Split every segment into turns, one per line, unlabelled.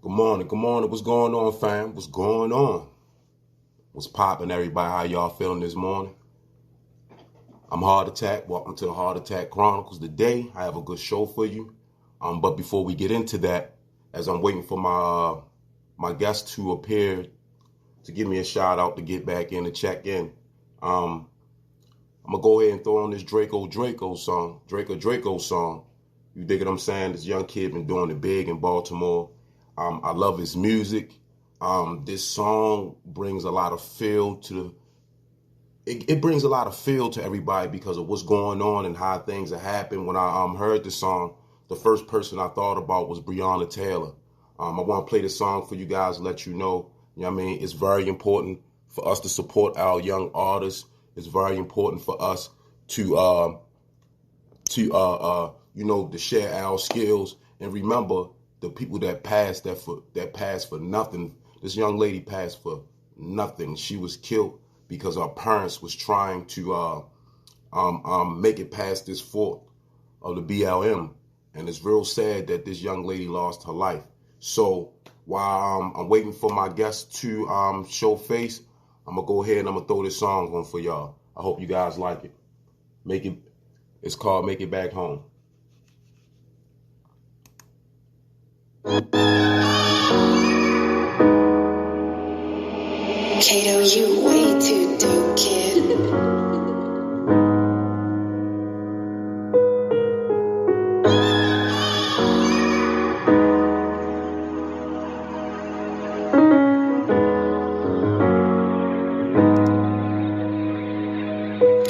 Good morning. What's going on, fam? What's going on? What's poppin', everybody? How y'all feeling this morning? I'm Heart Attack. Welcome to the Heart Attack Chronicles. Today, I have a good show for you. But before we get into that, as I'm waiting for my guest to appear to give me a shout out to get back in and check in, I'm gonna go ahead and throw on this Draco song. You dig what I'm saying? This young kid been doing it big in Baltimore. I love his music. This song brings a lot of feel to it brings a lot of feel to everybody because of what's going on and how things have happened. When I heard the song, the first person I thought about was Breonna Taylor. I want to play the song for you guys, let you know what I mean? It's very important for us to support our young artists. It's very important for us to share our skills and remember the people that passed for nothing. This young lady passed for nothing. She was killed because her parents was trying to make it past this fort of the BLM, and it's real sad that this young lady lost her life. So while I'm waiting for my guest to show face, I'm gonna go ahead and I'm gonna throw this song on for y'all. I hope you guys like it. It's called "Make It Back Home."
Kato, you way too dope, kid.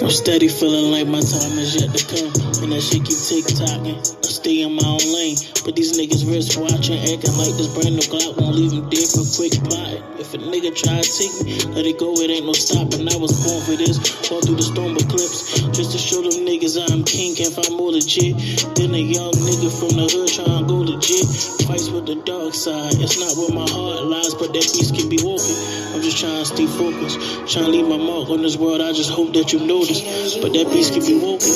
I'm steady feeling like my time is yet to come, and that shit keep tick-tocking. I stay in my own lane, but these niggas wrist watching, acting like this brand new Glock won't leave him dead for quick plotting. If a nigga try to take me, let it go, it ain't no stopping. I was born for this, fall through the storm of clips, just to show them niggas I'm king, can't find more legit than a young nigga from the hood trying to go legit. Fights with the dark side, it's not where my heart lies, but that beast can be woken. I'm just trying to stay focused, trying to leave my mark on this world. I just hope that you notice, but that beast can be woken.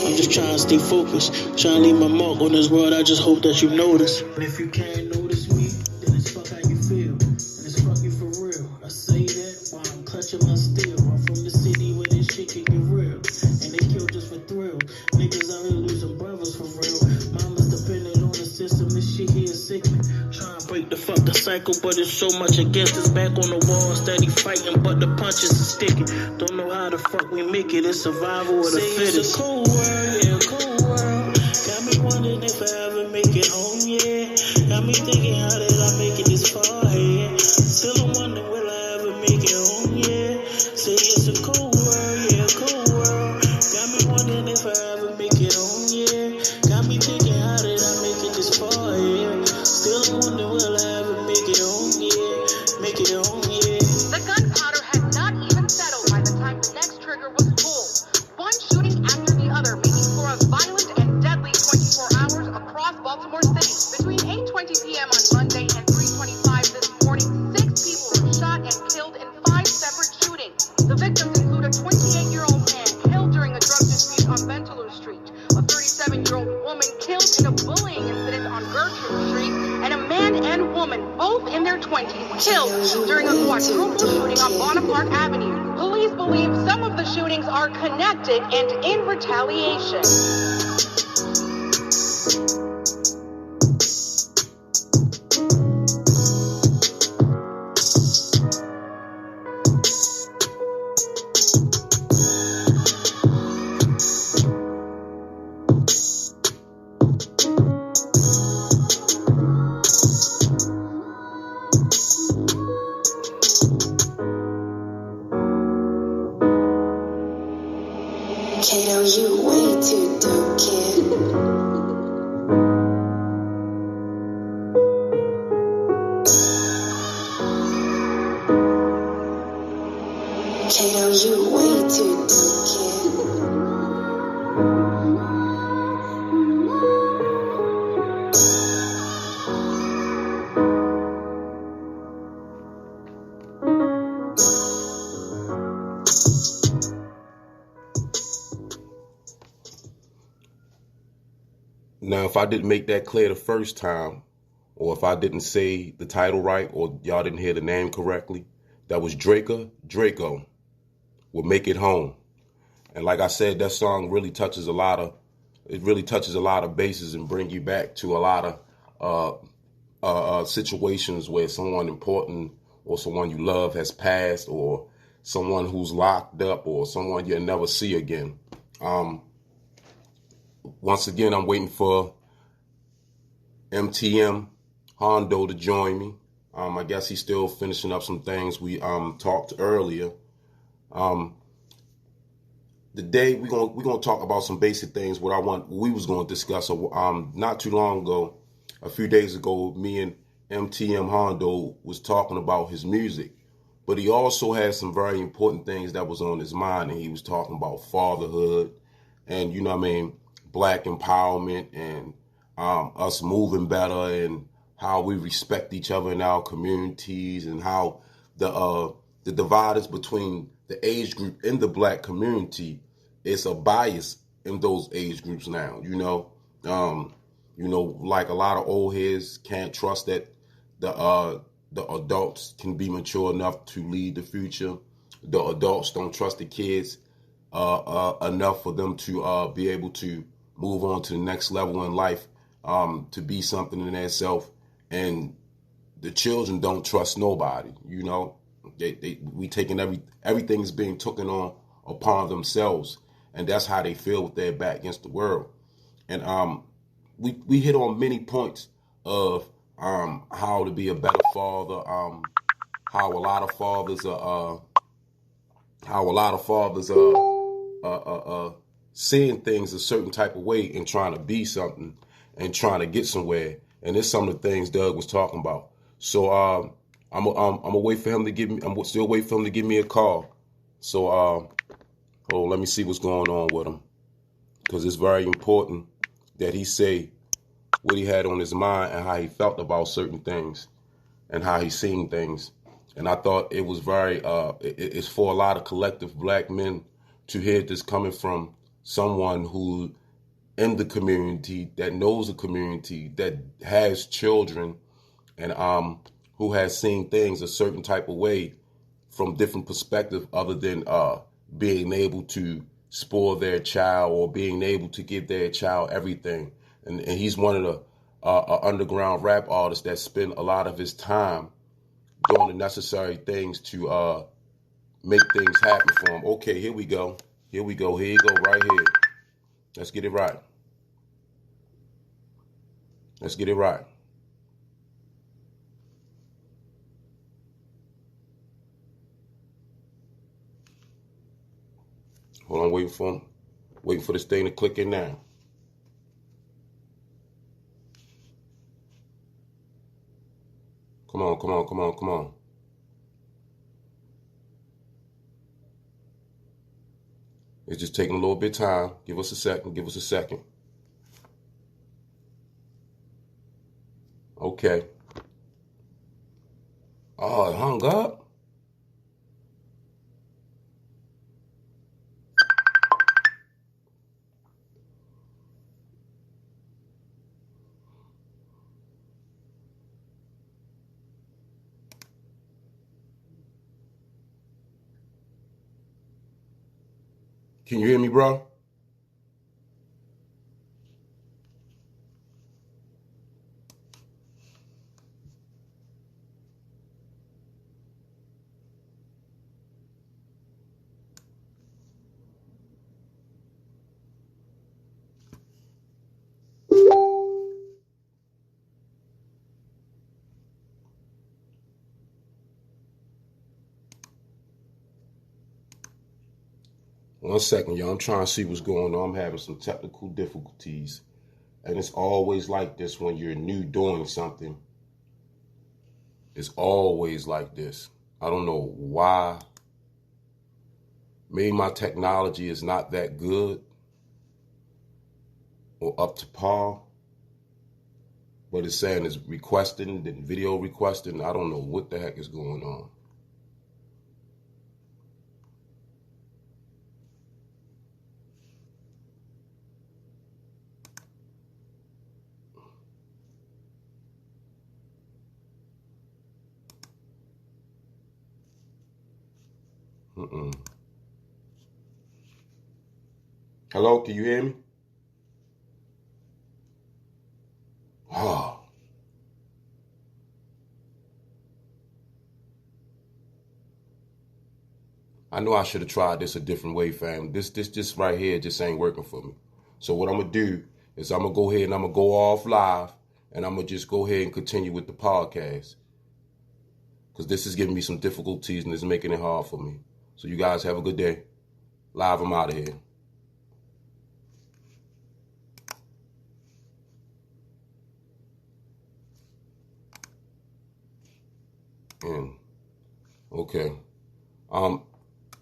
I'm just trying to stay focused, trying to leave my mark on this world. I just hope that you notice. But if you can't notice me, then it's fuck how you feel, and it's fuck you for real. I say that while I'm clutching my steel. I'm from the city where this shit can get real, and they kill just for thrill. Niggas out here losing brothers for real. Mama's dependent on the system. This shit here is sickening. Trying to break the fucking cycle, but it's so much against us. Back on the wall, steady fighting, but the punches are sticking. Don't know how the fuck we make it. It's survival of the fittest. It's a cold world, yeah, cold world. Got me wondering if I ever make it home, yeah. Got me thinking, how did I make it this far, yeah. Still I'm wondering, will I ever make it home, yeah. Say it's a cold world, yeah, cold world. Got me wondering if I ever make it home, yeah. Got me thinking, how did I make it this far, yeah. Still I'm wondering, will I ever make it home, yeah. Make it home, yeah.
The gunpowder had not even settled by the time the next trigger was pulled. One shooting after the other, making for a violent and deadly 24 hours across Baltimore City. Between 8:20 p.m. on Monday and 3:25 this morning, 6 people were shot and killed in 5 separate shootings. The victims include a 28-year-old man killed during a drug dispute on Bentaloo Street, a 37-year-old woman killed in a bullying incident on Gertrude Street, and a man and woman, both in their 20s, killed during a quadruple shooting on Bonaparte Avenue. Police believe some of the shootings are connected and in retaliation.
Kato, you way too dope, kid. Kato, you way too dope, kid.
Now, if I didn't make that clear the first time, or if I didn't say the title right, or y'all didn't hear the name correctly, that was Draco with Make It Home. And like I said, that song really touches a lot of bases and bring you back to a lot of situations where someone important or someone you love has passed, or someone who's locked up, or someone you'll never see again. Once again, I'm waiting for MTM Hundo to join me. I guess he's still finishing up some things we talked earlier. Today we're gonna talk about some basic things. We was gonna discuss. Not too long ago, a few days ago, me and MTM Hundo was talking about his music, but he also had some very important things that was on his mind, and he was talking about fatherhood, and black empowerment, and us moving better, and how we respect each other in our communities, and how the dividers between the age group in the black community, it's a bias in those age groups now. Like a lot of old heads can't trust that the adults can be mature enough to lead the future. The adults don't trust the kids enough for them to be able to move on to the next level in life, to be something in themselves. And the children don't trust nobody. We taking everything is being taken on upon themselves, and that's how they feel with their back against the world. And we hit on many points of how to be a better father, how a lot of fathers are seeing things a certain type of way and trying to be something and trying to get somewhere. And it's some of the things Doug was talking about. So I'm gonna wait for him to give me. I'm still waiting for him to give me a call. So let me see what's going on with him, because it's very important that he say what he had on his mind and how he felt about certain things and how he's seen things. And I thought it was very it's for a lot of collective black men to hear this coming from someone who in the community, that knows the community, that has children, and who has seen things a certain type of way from different perspectives, other than being able to spoil their child or being able to give their child everything. And he's one of the underground rap artists that spend a lot of his time doing the necessary things to make things happen for him. Okay, here we go. Here you go right here. Let's get it right. Let's get it right. Hold on, waiting for this thing to click in now. Come on. It's just taking a little bit of time. Give us a second. Okay. Oh, it hung up. Can you hear me, bro? One second, y'all. I'm trying to see what's going on. I'm having some technical difficulties. And it's always like this when you're new doing something. It's always like this. I don't know why. Maybe my technology is not that good or up to par. But it's saying it's requesting, then video requesting. I don't know what the heck is going on. Hello, can you hear me? Oh. I know I should have tried this a different way, fam. This right here just ain't working for me. So what I'm gonna do is I'm gonna go ahead and I'm gonna go off live, and I'm gonna just go ahead and continue with the podcast, because this is giving me some difficulties and it's making it hard for me. So you guys have a good day. Live, I'm out of here. Okay.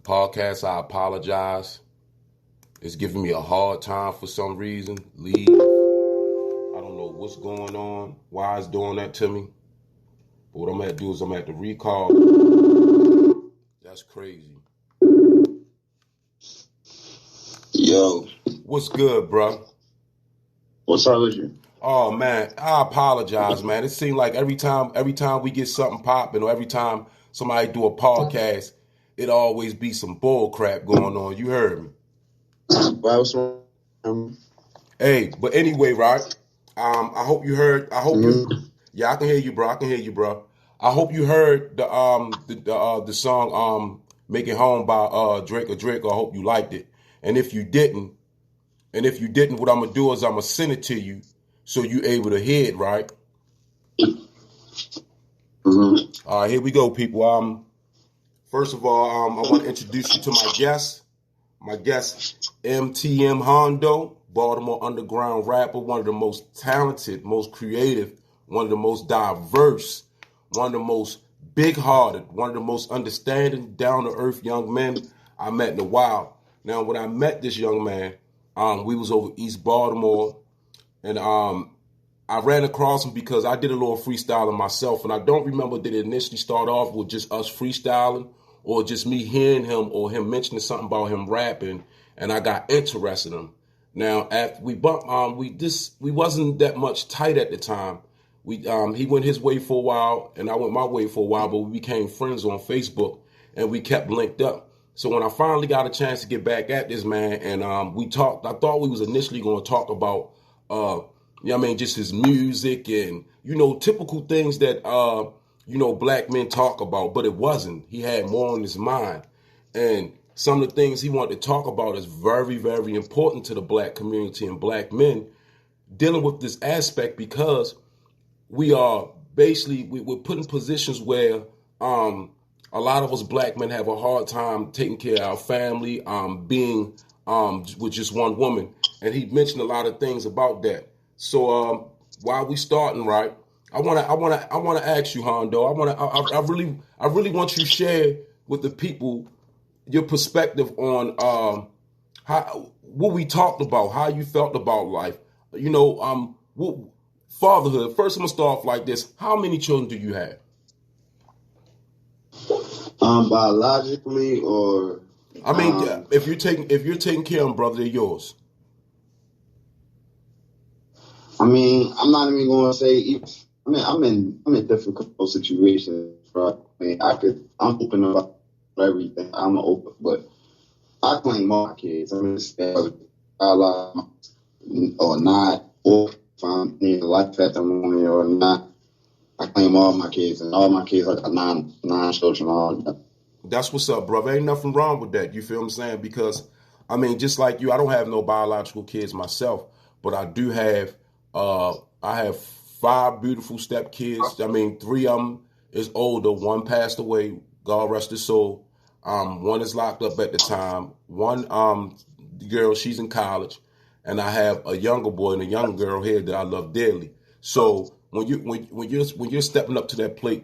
Podcast, I apologize. It's giving me a hard time for some reason. Leave. I don't know what's going on, why it's doing that to me. But what I'm going to do is I'm going to have to recall. That's crazy.
Yo.
What's good, bro?
What's up with you?
Oh, man, I apologize, man. It seems like every time we get something popping, or every time somebody do a podcast, it always be some bull crap going on. You heard me.
What's wrong?
Hey, but anyway, right? I hope you heard. I hope you. Yeah, I can hear you, bro. I can hear you, bro. I hope you heard the song "Make It Home" by Drake. I hope you liked it. And if you didn't, what I'm gonna do is I'm gonna send it to you so you able to hear it, right?
Mm-hmm.
All right, here we go, people. First of all, I want to introduce you to my guest. My guest, MTM Hundo, Baltimore underground rapper, one of the most talented, most creative, one of the most diverse, one of the most big-hearted, one of the most understanding, down-to-earth young men I met in a while. Now, when I met this young man, we was over East Baltimore, and I ran across him because I did a little freestyling myself, and I don't remember did it initially start off with just us freestyling, or just me hearing him or him mentioning something about him rapping, and I got interested in him. Now, after we bumped, we wasn't that much tight at the time. He went his way for a while, and I went my way for a while, but we became friends on Facebook, and we kept linked up. So when I finally got a chance to get back at this man, and we talked, I thought we was initially going to talk about, just his music and, typical things that, black men talk about, but it wasn't. He had more on his mind. And some of the things he wanted to talk about is very, very important to the black community and black men dealing with this aspect, because we are basically, we're put in positions where a lot of us black men have a hard time taking care of our family, being with just one woman. And he mentioned a lot of things about that. So while we starting, right, I want to ask you, Hondo. I really want you to share with the people your perspective on what we talked about, how you felt about life. Fatherhood. First, I'm gonna start off like this. How many children do you have?
Biologically, or
I mean, if you're taking care of them, brother, they're yours.
I mean, I'm not even going to say. I'm in difficult situations, right? I mean, I'm open about everything. I'm open, but I claim all my kids. I mean, or not, or if I'm in a life testimony or not, I claim all my kids, and all my kids, I got nine children. All.
That's what's up, brother. Ain't nothing wrong with that. You feel what I'm saying? Because, I mean, just like you, I don't have no biological kids myself, but I do have, I have 5 beautiful step kids. I mean, 3 of them is older. 1 passed away. God rest his soul. 1 is locked up at the time. 1 girl, she's in college, and I have a younger boy and a young girl here that I love dearly. So when you're stepping up to that plate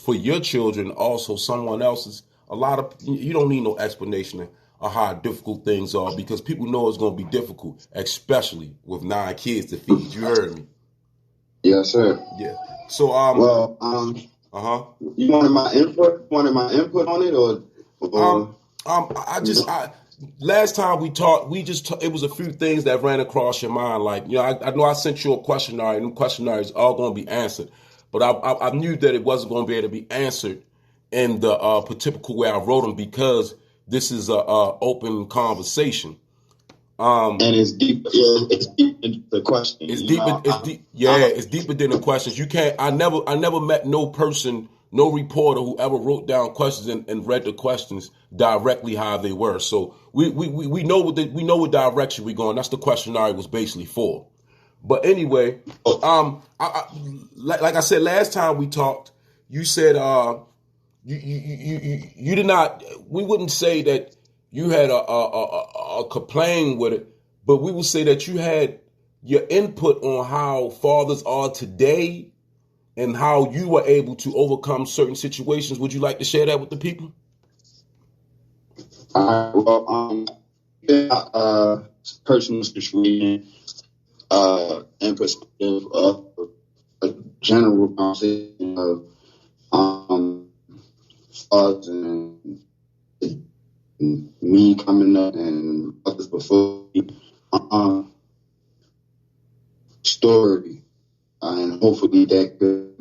for your children, also someone else's, you don't need no explanation of how difficult things are, because people know it's going to be difficult, especially with 9 kids to feed. You heard me?
Yes, sir.
Yeah. So
you wanted my input? On it, or
last time we talked, it was a few things that ran across your mind. Like, I know I sent you a questionnaire, and the questionnaire is all going to be answered, but I knew that it wasn't going to be able to be answered in the typical way I wrote them because this is a open conversation.
And it's deep. It's deep into the question.
It's deeper. It's deeper than the questions. You can't. I never met no person, no reporter who ever wrote down questions and read the questions directly how they were. So we know what direction we're going. That's the questionnaire was basically for. But anyway, like I said last time we talked, you said you did not. We wouldn't say that you had a complaint with it, but we would say that you had your input on how fathers are today and how you were able to overcome certain situations. Would you like to share that with the people?
Personal situation, and perspective of a general conversation of fathers and me coming up and others before me, story, and hopefully that could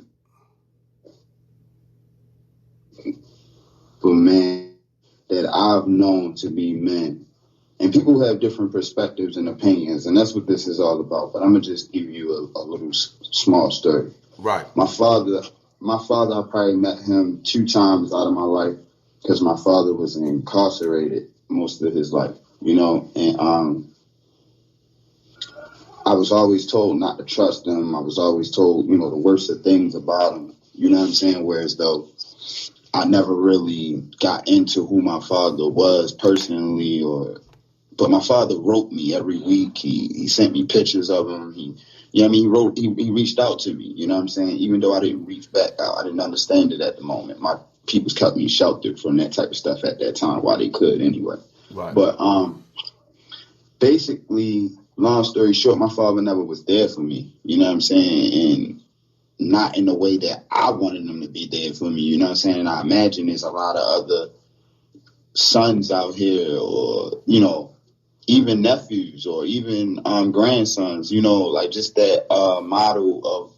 for men that I've known to be men. And people have different perspectives and opinions, and that's what this is all about. But I'm gonna just give you a little small story.
Right.
My father, I probably met him 2 times out of my life because my father was incarcerated most of his life, you know, and I was always told not to trust him. I was always told, you know, the worst of things about him, you know what I'm saying? Whereas though I never really got into who my father was personally, but my father wrote me every week. He sent me pictures of him. He reached out to me, you know what I'm saying? Even though I didn't reach back out, I didn't understand it at the moment. My peoples kept me sheltered from that type of stuff at that time while they could anyway.
Right.
But basically, long story short, my father never was there for me, you know what I'm saying? And not in the way that I wanted him to be there for me, you know what I'm saying? And I imagine there's a lot of other sons out here, or, you know, even nephews or even grandsons, you know, like just that model of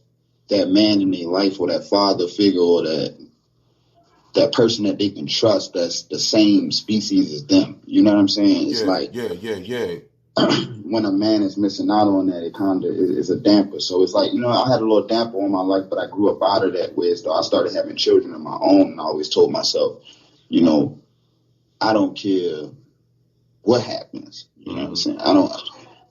that man in their life or that father figure or that person that they can trust that's the same species as them. You know what I'm saying? It's when a man is missing out on that, it kind of is a damper. So it's like, you know, I had a little damper on my life, but I grew up out of that way. So I started having children of my own, and I always told myself, you know, I don't care what happens. You know what I'm saying?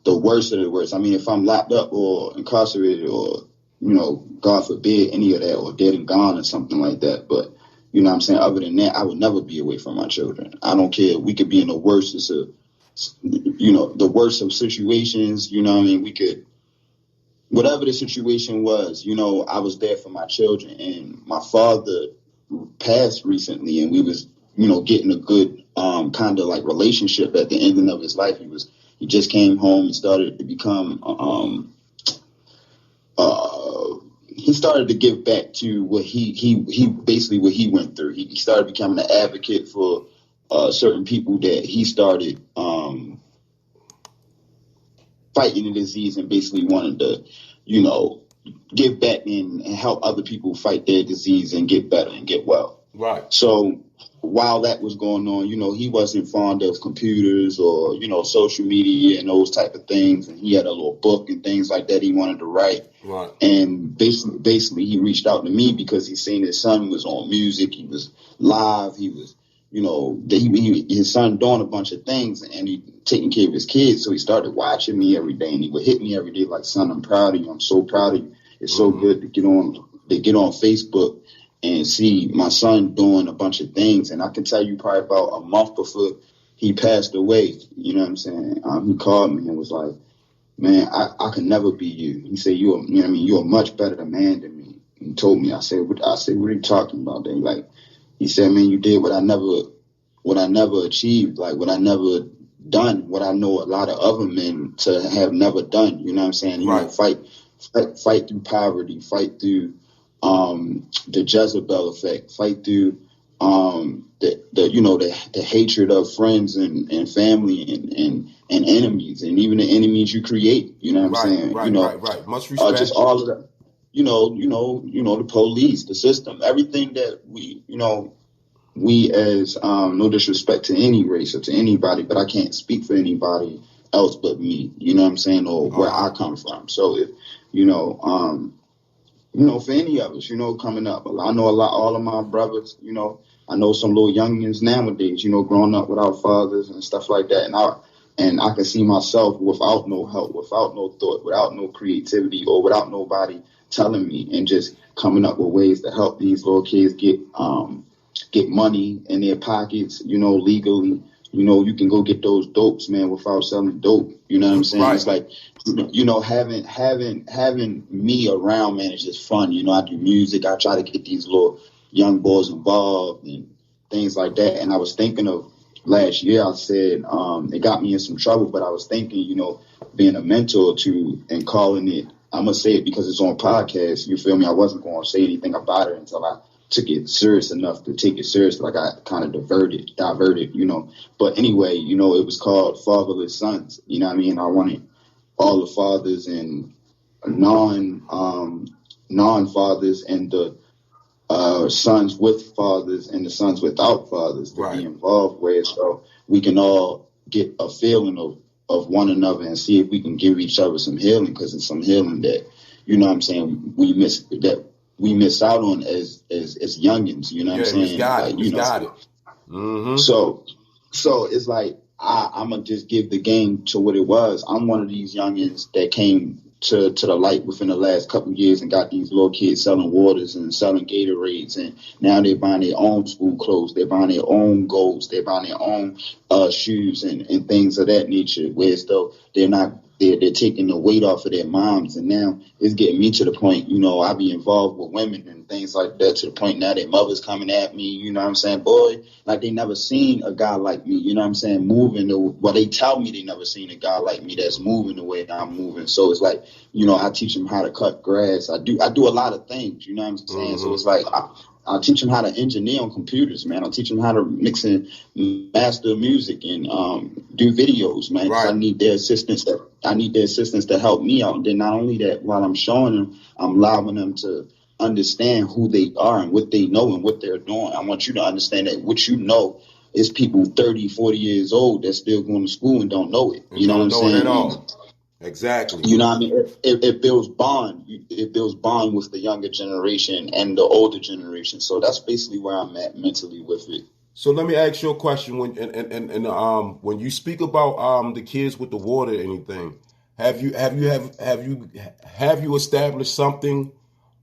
The worst of the worst. I mean, if I'm locked up or incarcerated or, you know, God forbid any of that, or dead and gone or something like that. But, you know what I'm saying? Other than that, I would never be away from my children. I don't care. We could be in the worst of situations, you know what I mean? We could, whatever the situation was, you know, I was there for my children. And my father passed recently, and we was, you know, getting a good kind of like relationship at the ending of his life. He just came home and started to become he started to give back to what he basically what he went through. He started becoming an advocate for certain people that he started fighting the disease, and basically wanted to, you know, give back and help other people fight their disease and get better and get well.
Right.
So while that was going on, you know, he wasn't fond of computers or, you know, social media and those type of things. And he had a little book and things like that he wanted to write.
Right.
And basically he reached out to me because he seen his son was on music. He was live. He was, you know, his son doing a bunch of things, and he taking care of his kids. So he started watching me every day, and he would hit me every day like, son, I'm proud of you. I'm so proud of you. It's so good to get on Facebook and see my son doing a bunch of things. And I can tell you probably about a month before he passed away, you know what I'm saying? He called me and was like, man, I can never be you. He said, you know what I mean? You're a much better man than me. He told me, I said, what are you talking about? Then like, he said, man, you did what I never achieved, like what I never done, what I know a lot of other men to have never done. You know what I'm saying? You know, fight through poverty, fight through the Jezebel effect, fight through the hatred of friends and family and enemies, and even the enemies you create. You know what I'm saying?
Right. Much respect.
Just all of that. You know, the police, the system, everything that we, you know, we as, no disrespect to any race or to anybody, but I can't speak for anybody else but me, you know what I'm saying, or where I come from. So if, for any of us, coming up, I know all of my brothers, I know some little youngins nowadays, growing up without fathers and stuff like that. And I can see myself without no help, without no thought, without no creativity, or without nobody telling me, and just coming up with ways to help these little kids get money in their pockets, legally. You can go get those dopes, man, without selling dope. You know what I'm saying?
Right.
It's like, having me around, man, is just fun. I do music. I try to get these little young boys involved and things like that. And I was thinking of last year, I said, it got me in some trouble, but I was thinking, being a mentor to, and calling it, I'm going to say it because it's on podcast. You feel me? I wasn't going to say anything about it until I took it serious enough to take it seriously. Like I kind of diverted, But anyway, it was called Fatherless Sons. You know what I mean? I wanted all the fathers and non-fathers and the sons with fathers and the sons without fathers to be involved with, so we can all get a feeling of one another and see if we can give each other some healing, because it's some healing that, we miss out on as youngins, you know what I'm saying?
You got it. Mm-hmm.
So it's like, I'm going to just give the game to what it was. I'm one of these youngins that came to the light within the last couple of years and got these little kids selling waters and selling Gatorades, and now they're buying their own school clothes, they're buying their own goals, they're buying their own shoes and things of that nature, whereas though they're taking the weight off of their moms. And now it's getting me to the point, I be involved with women and things like that, to the point now their mother's coming at me, you know what I'm saying? Boy, like they never seen a guy like me, you know what I'm saying, moving. They tell me they never seen a guy like me that's moving the way that I'm moving. So it's like, I teach them how to cut grass. I do a lot of things, you know what I'm saying? Mm-hmm. So it's like, I'll teach them how to engineer on computers, man. I'll teach them how to mix and master music and do videos, man. Right. I need their assistance. To help me out. And then not only that, while I'm showing them, I'm allowing them to understand who they are and what they know and what they're doing. I want you to understand that what you know is people 30, 40 years old that's still going to school and don't know it. You know what I'm saying?
At all. Exactly.
You know what I mean? It builds bond. It builds bond with the younger generation and the older generation. So that's basically where I'm at mentally with it.
So let me ask you a question. When you speak about the kids with the water or anything, have you established something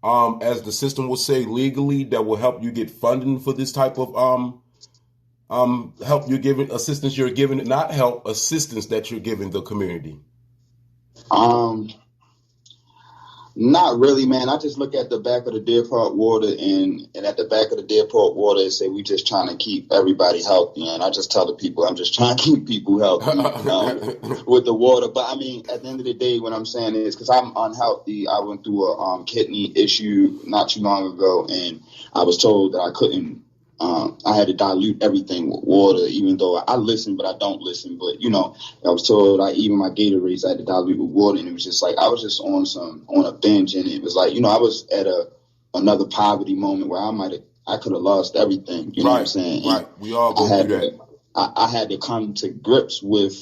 as the system will say legally that will help you get funding for this type of help you're giving, assistance you're giving, not help, assistance that you're giving the community?
Not really, man. I just look at the back of the Deer Park water, and at the back of the Deer Park water, it say we just trying to keep everybody healthy. And I just tell the people, I'm just trying to keep people healthy with the water. But I mean, at the end of the day, what I'm saying is, because I'm unhealthy, I went through a kidney issue not too long ago, and I was told that I couldn't. I had to dilute everything with water, even though I listen, but I don't listen. But, I was told even my Gatorades I had to dilute with water. And it was just like, I was just on a binge. And it was like, I was at another poverty moment where I could have lost everything. You know what I'm saying?
Right. We all go through that.
I had to come to grips with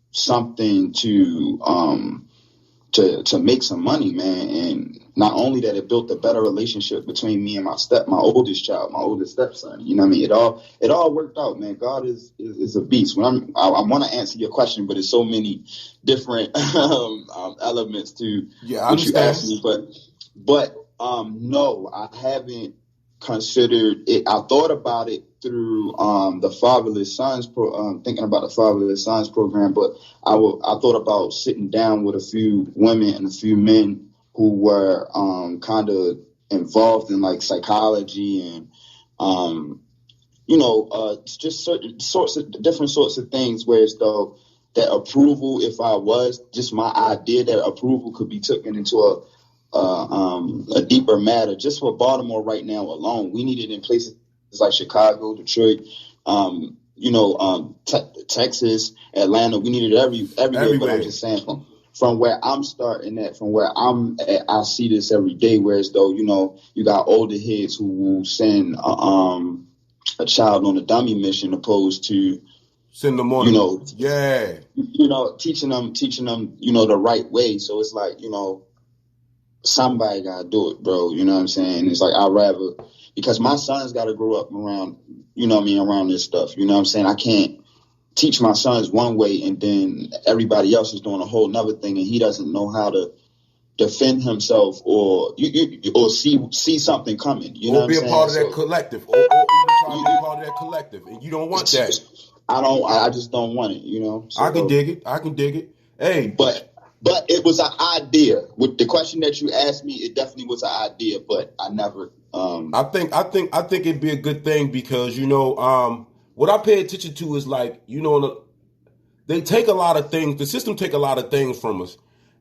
something to make some money, man. And not only that, it built a better relationship between me and my oldest child, my oldest stepson. You know what I mean? It all worked out, man. God is a beast. I want to answer your question, but there's so many different elements to what you asked me. But no, I haven't considered it. I thought about it through the Fatherless Sons thinking about the Fatherless Sons program, but I thought about sitting down with a few women and a few men who were kind of involved in like psychology and just certain different sorts of things, whereas though that approval, if I was just my idea, that approval could be taken into a deeper matter. Just for Baltimore right now alone, we need it in places like Chicago, Detroit, Texas, Atlanta. We need it everywhere. But I'm just saying, from where I'm starting at, from where I'm at, I see this every day. Whereas though, you got older heads who will send a child on a dummy mission, opposed to
send them on.
Teaching them, the right way. So it's like, somebody gotta do it, bro. You know what I'm saying? It's like I'd rather, because my son's got to grow up around, around this stuff. You know what I'm saying? I can't teach my sons one way and then everybody else is doing a whole nother thing, and he doesn't know how to defend himself or see something coming. You know,
be a part of that collective, or even try to be a part of that collective, and you don't want that.
I just don't want it. So,
I can dig it. Hey,
but it was an idea. With the question that you asked me, it definitely was an idea, but I never.
I think it'd be a good thing because what I pay attention to is like they take a lot of things. The system take a lot of things from us.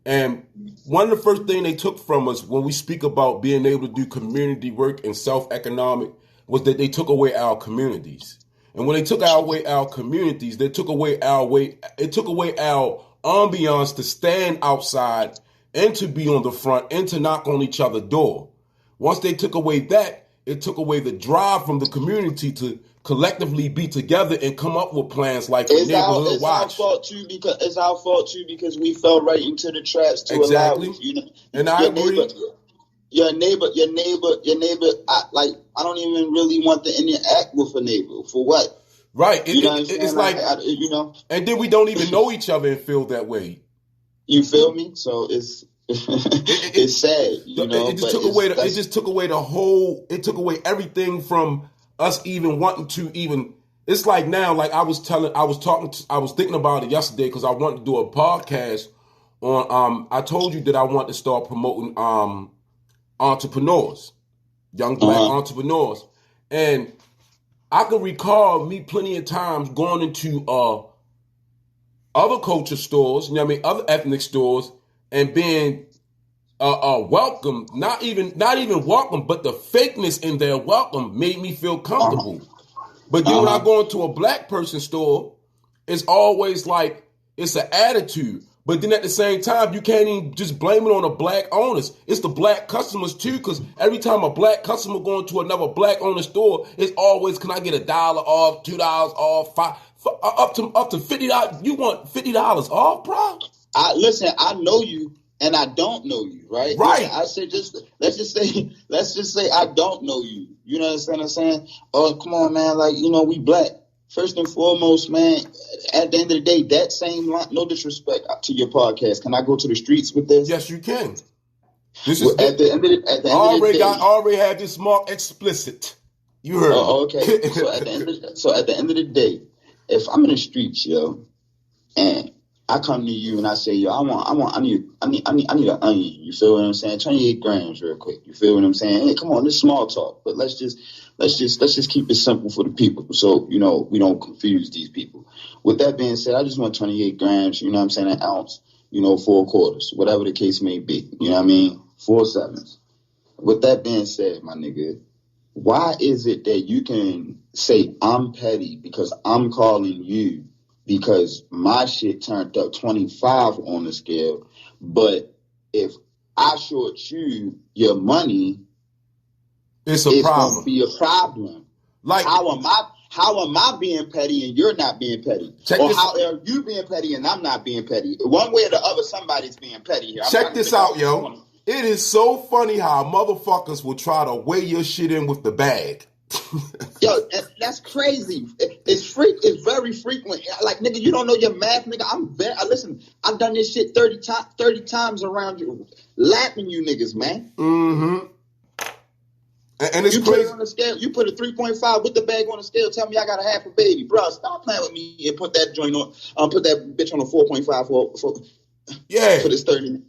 And one of the first things they took from us when we speak about being able to do community work and self-economic was that they took away our communities. And when they took away our communities, they took away our way. It took away our ambiance to stand outside and to be on the front and to knock on each other's door. Once they took away that, it took away the drive from the community to collectively be together and come up with plans like the neighborhood watch.
It's our fault too because we fell right into the traps to allow it.
And I agree.
Your neighbor. I don't even really want to interact with a neighbor for what?
Right. It's like and then we don't even know each other and feel that way.
You feel me? So it's it's sad.
It just took away the whole. It took away everything from us even wanting to even. It's like now, like I was thinking about it yesterday because I wanted to do a podcast on. I told you that I want to start promoting entrepreneurs, young black entrepreneurs, and I can recall me plenty of times going into other culture stores, other ethnic stores, and being welcome, not even welcome, but the fakeness in their welcome made me feel comfortable. But then when I go into a black person store, it's always like it's an attitude. But then at the same time, you can't even just blame it on the black owners. It's the black customers too, because every time a black customer go into another black owner store, it's always, can I get $1 off, $2 off, up to $50? You want $50 off, bro?
Listen, I know you and I don't know you, right?
Right.
I said let's just say I don't know you. You know what I'm saying? Oh, come on, man. Like, we black. First and foremost, man, at the end of the day, that same line, no disrespect to your podcast. Can I go to the streets with this?
Yes, you can. This is
at the end of the day.
I already had this marked explicit. You heard.
Oh, okay. So at the end of the day, if I'm in the streets, and I come to you and I say, I need an onion. You feel what I'm saying? 28 grams real quick. You feel what I'm saying? Hey, come on, this is small talk, but let's just keep it simple for the people. So, we don't confuse these people. With that being said, I just want 28 grams, you know what I'm saying? An ounce, 4 quarters, whatever the case may be. You know what I mean? 4 sevens. With that being said, my nigga, why is it that you can say I'm petty because I'm calling you because my shit turned up 25 on the scale, but if I short you your money,
it's problem.
Gonna be a problem. Like how am I being petty and you're not being petty? How are you being petty and I'm not being petty? One way or the other, somebody's being petty here.
Check this out, yo. It is so funny how motherfuckers will try to weigh your shit in with the bag.
Yo, that's crazy. It's very frequent. Like, nigga, you don't know your math, nigga. Listen, I've done this shit 30 times around you, lapping you niggas, man.
Mm-hmm. And it's
you
crazy.
Put it on the scale. You put a 3.5 with the bag on the scale. Tell me I got a half a baby, bro. Stop playing with me and put that joint on. Put that bitch on a 4.5 for this 30.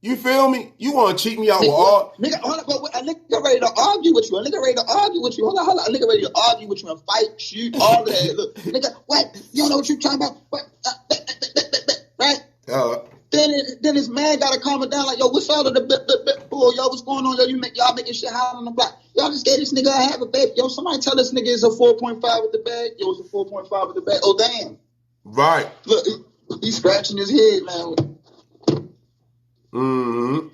You feel me? You want to cheat me out with all...
Nigga, hold up, a nigga ready to argue with you. A nigga ready to argue with you. Hold on. A nigga ready to argue with you and fight, shoot, all of that. Look, nigga, what? You don't know what you talking about? What? Right? Then this man got to calm it down like, yo, what's all of the bull? Yo, what's going on? Yo, y'all making shit hot on the block. Y'all just gave this nigga a half a baby. Yo, somebody tell this nigga it's a 4.5 with the bag. Yo, it's a 4.5 with the bag. Oh, damn.
Right.
Look, he's scratching his head, man.
Mm-hmm.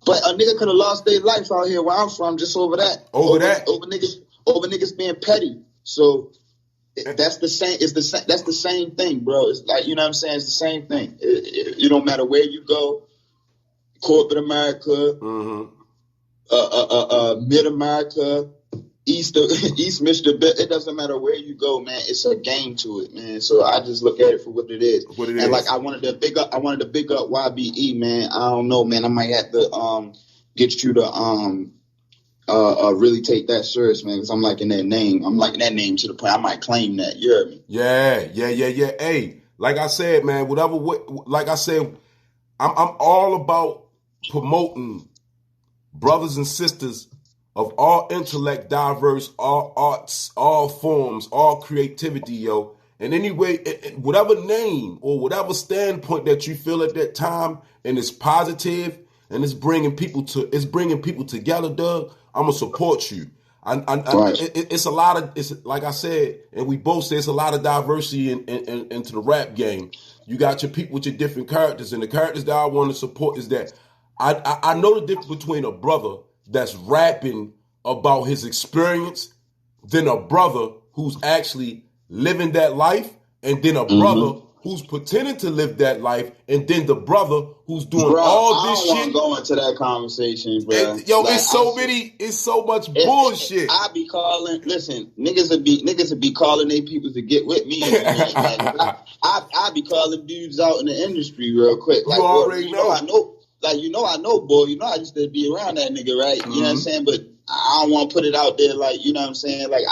But a nigga could have lost their life out here where I'm from, just over that. Over niggas being petty. So that's the same. That's the same thing, bro. It's like, you know what I'm saying? It's the same thing. It don't matter where you go, corporate America, mid America, East Michigan. It doesn't matter where you go, man. It's a game to it, man. So I just look at it for what it is. Like I wanted to big up YBE, man. I don't know, man. I might have to get you to really take that serious, man, because I'm liking that name. I'm liking that name to the point I might claim that. You heard me?
Yeah. Hey, like I said, man, like I said, I'm all about promoting brothers and sisters of all intellect, diverse, all arts, all forms, all creativity, yo. And anyway, whatever name or whatever standpoint that you feel at that time, and it's positive and it's bringing people together, Doug, I'm gonna support you. It's a lot of, it's like I said, and we both say it's a lot of diversity into the rap game. You got your people with your different characters, and the characters that I want to support is that I know the difference between a brother that's rapping about his experience than a brother who's actually living that life, and then a brother who's pretending to live that life, and then the brother who's doing all this shit.
I don't want to go into that conversation, bro.
It's so much bullshit.
I be calling, listen, niggas would be calling their people to get with me. I be calling dudes out in the industry real quick. Like,
you already know.
I know, boy. You know, I used to be around that nigga, right? You know what I'm saying? But I don't want to put it out there, like, you know what I'm saying? Like,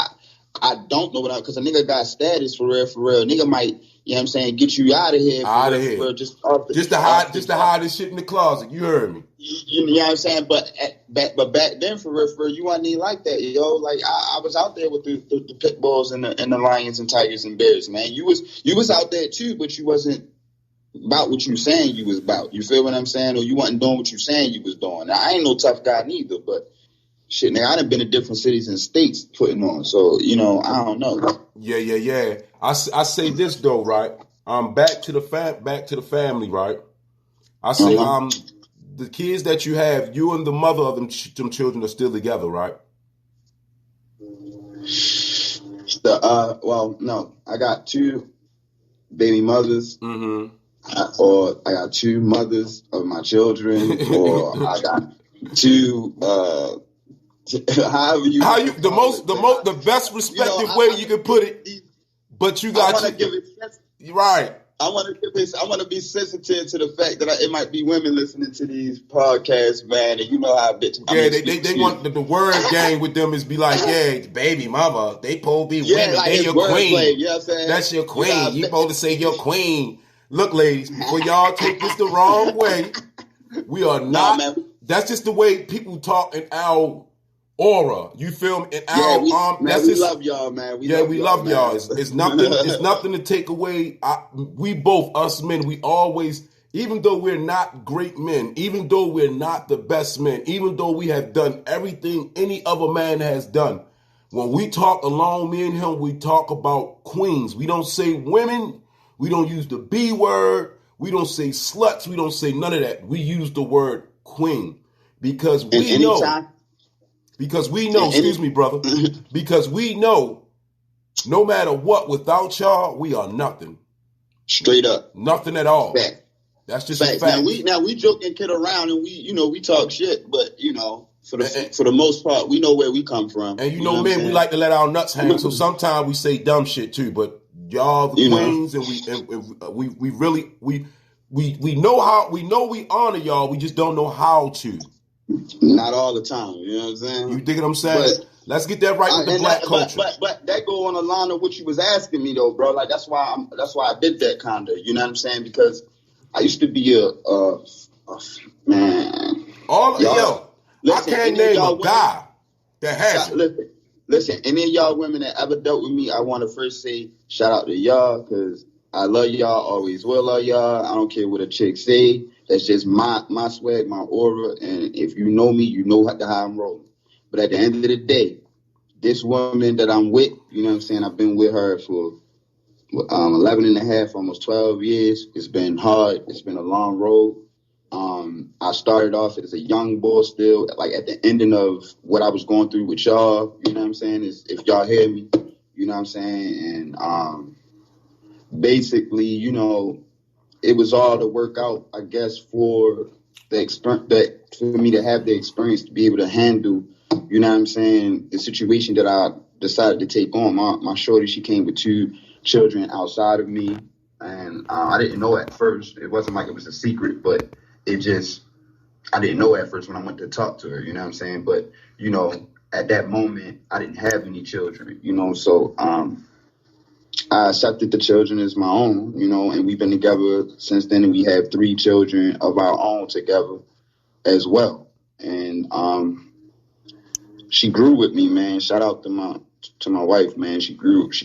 I don't know what because a nigga got status for real. Nigga might, you know what I'm saying, get you out of here. For real, just to
hide this shit in the closet. You heard me.
You know what I'm saying? But back then, for real, you wasn't even like that, yo. Like I was out there with the pit bulls and the lions and tigers and bears, man. You was out there too, but you wasn't about what you saying you was about. You feel what I'm saying? Or you wasn't doing what you saying you was doing. Now, I ain't no tough guy neither, but shit, nigga, I done been in different cities and states putting on. So, you know, I don't know.
Yeah. I say this though, right? Back to the family, right? I say, the kids that you have, you and the mother of them children are still together, right?
Well, no, I got two baby mothers. Or I got two mothers of my children, or I got two. The best respective way you can put it, but you got right. I want to be sensitive to the fact that it might be women listening to these podcasts, man, and you know how bitches.
Yeah, they want the word game with them is be like, yeah, baby mama, they supposed to be women, like they your queen.
Play, you know what I'm saying?
That's your queen. You supposed to say your queen. Look, ladies, before y'all take this the wrong way, we are not. No, that's just the way people talk in our aura. You feel me? In our
we love y'all, man. We
love y'all. It's nothing. It's nothing to take away. We both, us men, we always, even though we're not great men, even though we're not the best men, even though we have done everything any other man has done, when we talk alone, me and him, we talk about queens. We don't say women. We don't use the B word. We don't say sluts. We don't say none of that. We use the word queen because we know. Because we know, excuse me, brother. Because we know, no matter what, without y'all, we are nothing.
Straight up,
nothing at all.
Fact.
That's just a fact.
Now we joke and kid around, and we talk shit, but for the most part, we know where we come from.
And you know men, we like to let our nuts hang. So sometimes we say dumb shit too, but y'all the queens, and we really know how, we know we honor y'all. We just don't know how to.
Not all the time, you know what I'm saying?
You dig what I'm saying? But let's get that right with the black culture.
But that go on the line of what you was asking me though, bro. Like that's why I did that kinda. You know what I'm saying? Because I used to be a man.
I can't name a guy that has it.
Listen, any of y'all women that ever dealt with me, I want to first say shout out to y'all because I love y'all, always will love y'all. I don't care what a chick say. That's just my swag, my aura, and if you know me, you know how I'm rolling. But at the end of the day, this woman that I'm with, you know what I'm saying, I've been with her for 11 and a half, almost 12 years. It's been hard. It's been a long road. I started off as a young boy still, like at the ending of what I was going through with y'all, you know what I'm saying, is if y'all hear me, You know what I'm saying? And basically, you know, it was all to work out, I guess, for the experience that for me to have the experience to be able to handle, you know what I'm saying, the situation that I decided to take on. My shorty, she came with 2 children outside of me, and I didn't know at first. It wasn't like it was a secret, but it just I didn't know at first when I went to talk to her. You know what I'm saying? But you know, at that moment, I didn't have any children. You know, so I accepted the children as my own, you know, and we've been together since then, and we have 3 children of our own together as well. And she grew with me, man. Shout out to my wife, man. She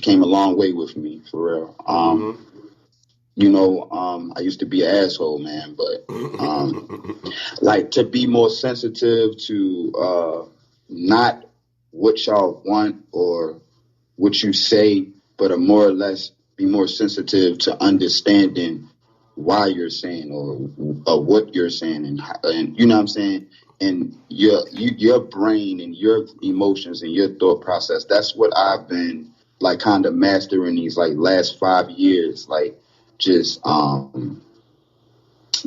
came a long way with me, for real. You know, I used to be an asshole, man, but like to be more sensitive to not what y'all want or what you say, but more or less be more sensitive to understanding why you're saying or what you're saying, and you know what I'm saying, and your brain and your emotions and your thought process. That's what I've been like kind of mastering these like last 5 years, like just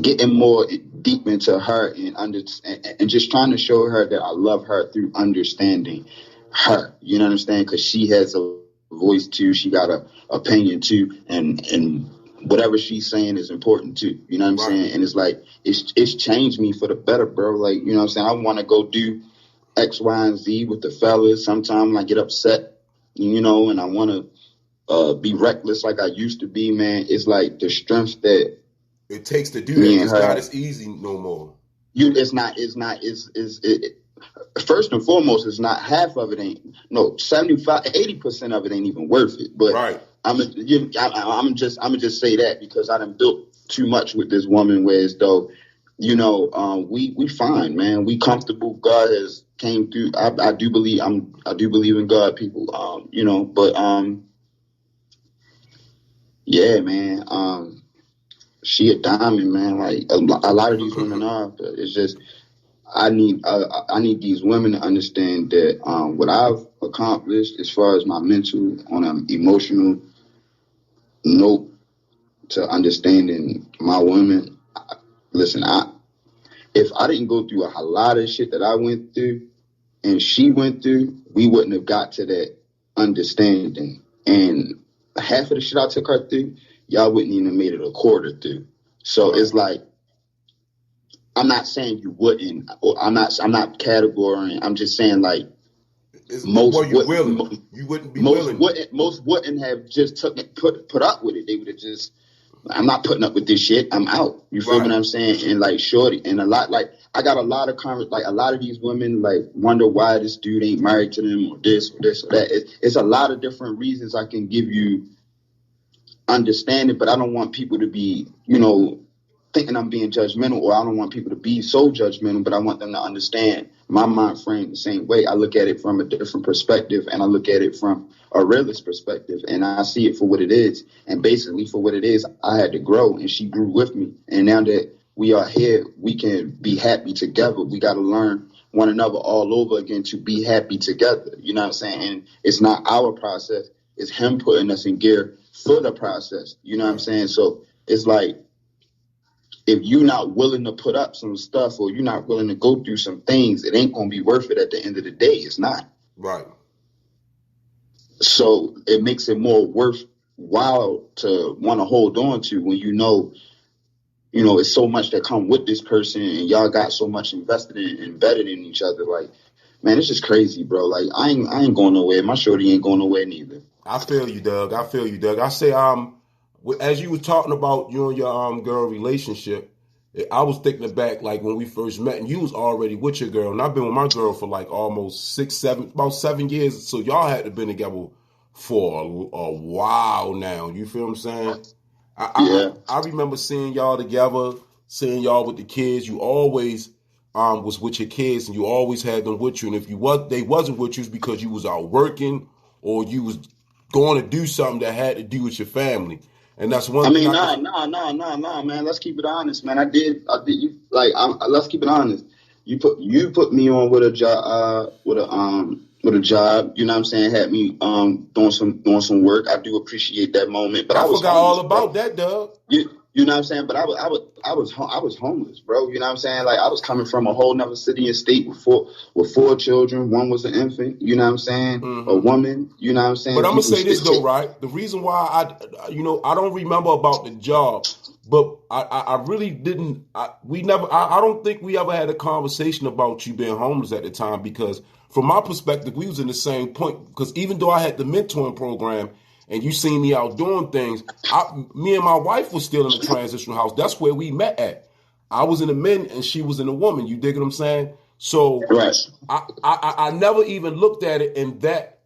getting more deep into her and just trying to show her that I love her through understanding her. You know what I'm saying? Because she has a voice too. She got a opinion too, and whatever she's saying is important too. You know what I'm saying? And it's like it's changed me for the better, bro. Like, you know what I'm saying? I want to go do X, Y, and Z with the fellas. Sometimes I get upset, you know, and I want to be reckless like I used to be, man. It's like the strength that
it takes to do that. It's not as easy no more.
First and foremost, it's not half of it ain't 75, 80% of it ain't even worth it. But I'm just say that because I done built too much with this woman, whereas though, you know, we fine, man. We comfortable. God has came through. I do believe in God, people. You know, but yeah, man. She a diamond, man. Like a lot of these women are, but it's just I need these women to understand that what I've accomplished as far as my mental on an emotional note to understanding my women. Listen, if I didn't go through a lot of shit that I went through and she went through, we wouldn't have got to that understanding. And half of the shit I took her through, y'all wouldn't even have made it a quarter through. So it's like, I'm not saying you wouldn't, or I'm not categorizing. I'm just saying like most wouldn't have just put up with it. They would have just, I'm not putting up with this shit. I'm out. You feel what I'm saying? And like shorty, and a lot like I got a lot of like a lot of these women like wonder why this dude ain't married to them or this or that. It's a lot of different reasons I can give you understanding, but I don't want people to be, you know, thinking I'm being judgmental, or I don't want people to be so judgmental, but I want them to understand my mind frame the same way. I look at it from a different perspective, and I look at it from a realist perspective, and I see it for what it is. And basically for what it is, I had to grow, and she grew with me. And now that we are here, we can be happy together. We got to learn one another all over again to be happy together. You know what I'm saying? And it's not our process. It's him putting us in gear for the process. You know what I'm saying? So it's like, if you're not willing to put up some stuff or you're not willing to go through some things, it ain't going to be worth it at the end of the day. It's not.
Right.
So it makes it more worthwhile to want to hold on to when you know, it's so much that come with this person and y'all got so much invested in, embedded in each other. Like, man, it's just crazy, bro. Like, I ain't going nowhere. My shorty ain't going nowhere neither.
I feel you, Doug. I say, as you were talking about you and your girl relationship, I was thinking back like when we first met, and you was already with your girl, and I've been with my girl for like almost about 7 years. So y'all had to been together for a while now. You feel what I'm saying? I remember seeing y'all together, seeing y'all with the kids. You always was with your kids, and you always had them with you. And if they wasn't with you, it's because you was out working or you was going to do something that had to do with your family. And that's one thing.
No, man. Let's keep it honest, man. I did. Let's keep it honest. You put me on with a job, with a job. You know what I'm saying? Had me doing some work. I do appreciate that moment. But
I
I was
forgot
homeless,
all about
bro.
that, Doug.
You know what I'm saying? But I was homeless, bro. You know what I'm saying? Like I was coming from a whole nother city and state with four children. One was an infant. You know what I'm saying? A woman. You know what I'm saying?
But I'm gonna
People
say this
still
though, right? The reason why I don't remember about the job, but I really didn't. I don't think we ever had a conversation about you being homeless at the time, because from my perspective, we was in the same point. Because even though I had the mentoring program and you seen me out doing things, me and my wife was still in the transitional house. That's where we met at. I was in the men and she was in the woman. You dig what I'm saying? So
right.
I never even looked at it in that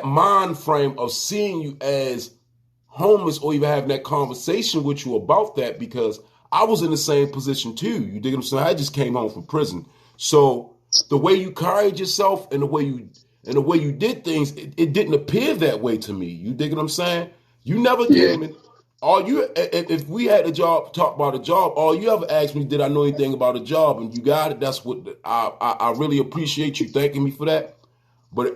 mind frame of seeing you as homeless or even having that conversation with you about that, because I was in the same position too. You dig what I'm saying? I just came home from prison. So the way you carried yourself and the way you did things, it didn't appear that way to me. You dig what I'm saying? You never came in. If we had a job, talk about a job, all you ever asked me, did I know anything about a job? And you got it. That's what I really appreciate you thanking me for that. But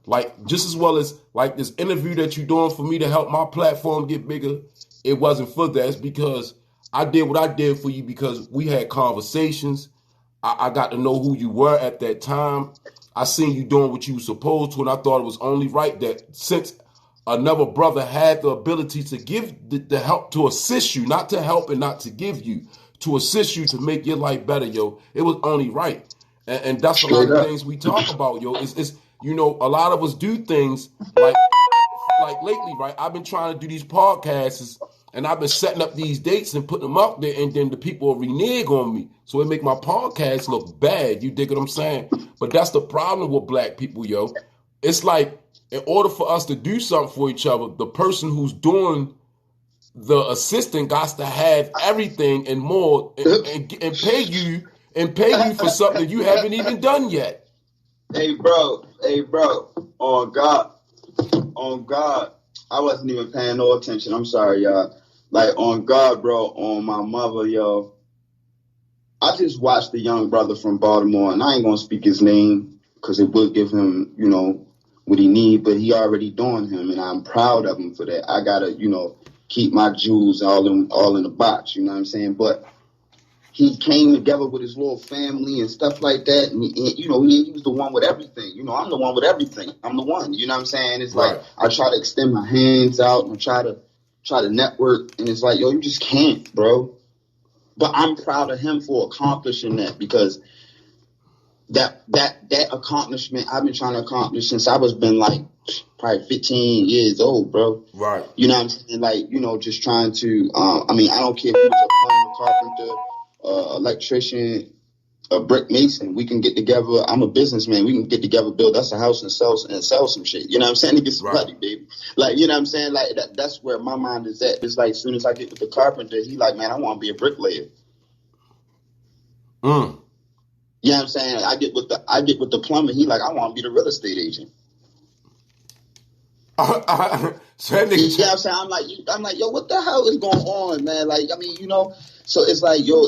like just as well as like this interview that you're doing for me to help my platform get bigger, it wasn't for that. It's because I did what I did for you because we had conversations. I got to know who you were at that time. I seen you doing what you were supposed to, and I thought it was only right that since another brother had the ability to give the help to assist you, not to help and not to give you, to assist you to make your life better, yo, it was only right. And that's a lot of things we talk about, yo. It's a lot of us do things like lately, right? I've been trying to do these podcasts and I've been setting up these dates and putting them out there, and then the people renege on me. So it make my podcast look bad. You dig what I'm saying? But that's the problem with black people, yo. It's like, in order for us to do something for each other, the person who's doing the assistant got to have everything and more and pay you for something that you haven't even done yet.
Hey, bro. On God. I wasn't even paying no attention. I'm sorry, y'all. Like, on God, bro, on my mother, yo. I just watched the young brother from Baltimore, and I ain't gonna speak his name because it would give him, what he need, but he already doing him, and I'm proud of him for that. I gotta, keep my jewels all in the box, you know what I'm saying? But he came together with his little family and stuff like that, and he was the one with everything. I'm the one with everything. I'm the one, you know what I'm saying? It's
right.
Like I try to extend my hands out and try to network, and it's like, yo, you just can't, bro. But I'm proud of him for accomplishing that, because that accomplishment I've been trying to accomplish since I was like probably 15 years old, bro.
Right.
You know what I'm saying? Like, just trying to, I don't care if he was a plumber, carpenter, electrician, a brick mason. We can get together. I'm a businessman. We can get together, build us a house and sell some shit. You know what I'm saying? To get some money, baby. Like, you know what I'm saying? Like, that's where my mind is at. It's like, as soon as I get with the carpenter, he like, man, I want to be a bricklayer. You know what I'm saying? I get with the plumber. He like, I want to be the real estate agent. You know what I'm saying? I'm like, yo, what the hell is going on, man? Like, I mean, so it's like, yo,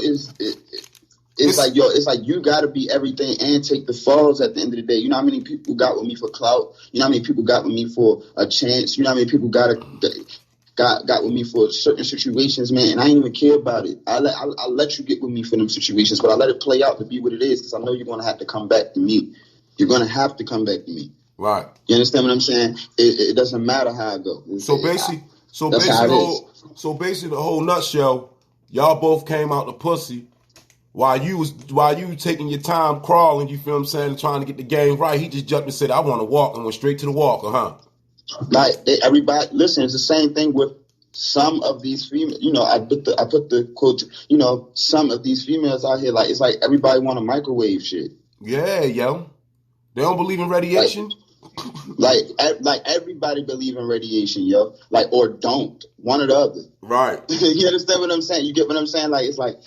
it's like you got to be everything and take the falls at the end of the day. You know how many people got with me for clout? You know how many people got with me for a chance? You know how many people got with me for certain situations, man, and I ain't even care about it. I let you get with me for them situations, but I let it play out to be what it is, because I know you're going to have to come back to me. You're going to have to come back to me. Right. You understand what I'm saying? It doesn't matter how I go. So basically,
the whole nutshell, y'all both came out the pussy while you taking your time crawling. You feel what I'm saying? Trying to get the game right. He just jumped and said, "I want to walk," and went straight to the walker, huh?
Like everybody, listen. It's the same thing with some of these females. I put the quote. Some of these females out here, like, it's like everybody want to microwave shit.
Yeah, yo. They don't believe in radiation.
Like everybody believe in radiation, yo. Like, or don't. One or the other. Right. You understand what I'm saying? You get what I'm saying? Like, it's like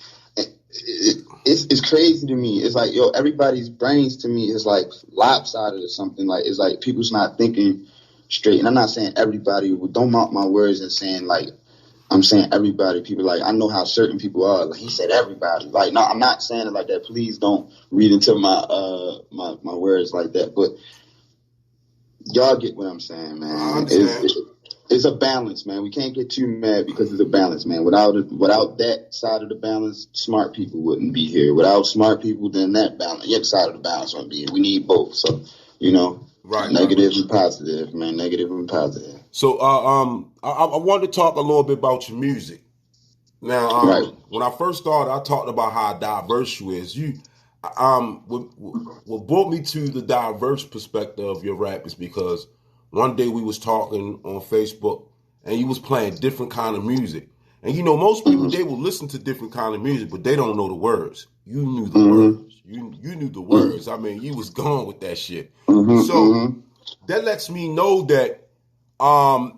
it's crazy to me. It's like, yo, everybody's brains to me is like lopsided or something. Like, it's like people's not thinking straight. And I'm not saying everybody. Don't mark my words and saying like I'm saying everybody. People like, I know how certain people are. Like, he said everybody. Like, no, I'm not saying it like that. Please don't read into my words like that. But y'all get what I'm saying, man.
I understand.
It's a balance, man. We can't get too mad because it's a balance, man. Without that side of the balance, smart people wouldn't be here. Without smart people, then that balance, the other side of the balance wouldn't be here. We need both. So,
Right.
negative and positive, man. Negative and positive.
So, I wanted to talk a little bit about your music. Now,
Right.
when I first started, I talked about how diverse you is. What brought me to the diverse perspective of your rap is because one day we was talking on Facebook and you was playing different kind of music. And most people, they will listen to different kind of music, but they don't know the words. You knew the words. You knew the words. I mean, you was gone with that shit. So that lets me know that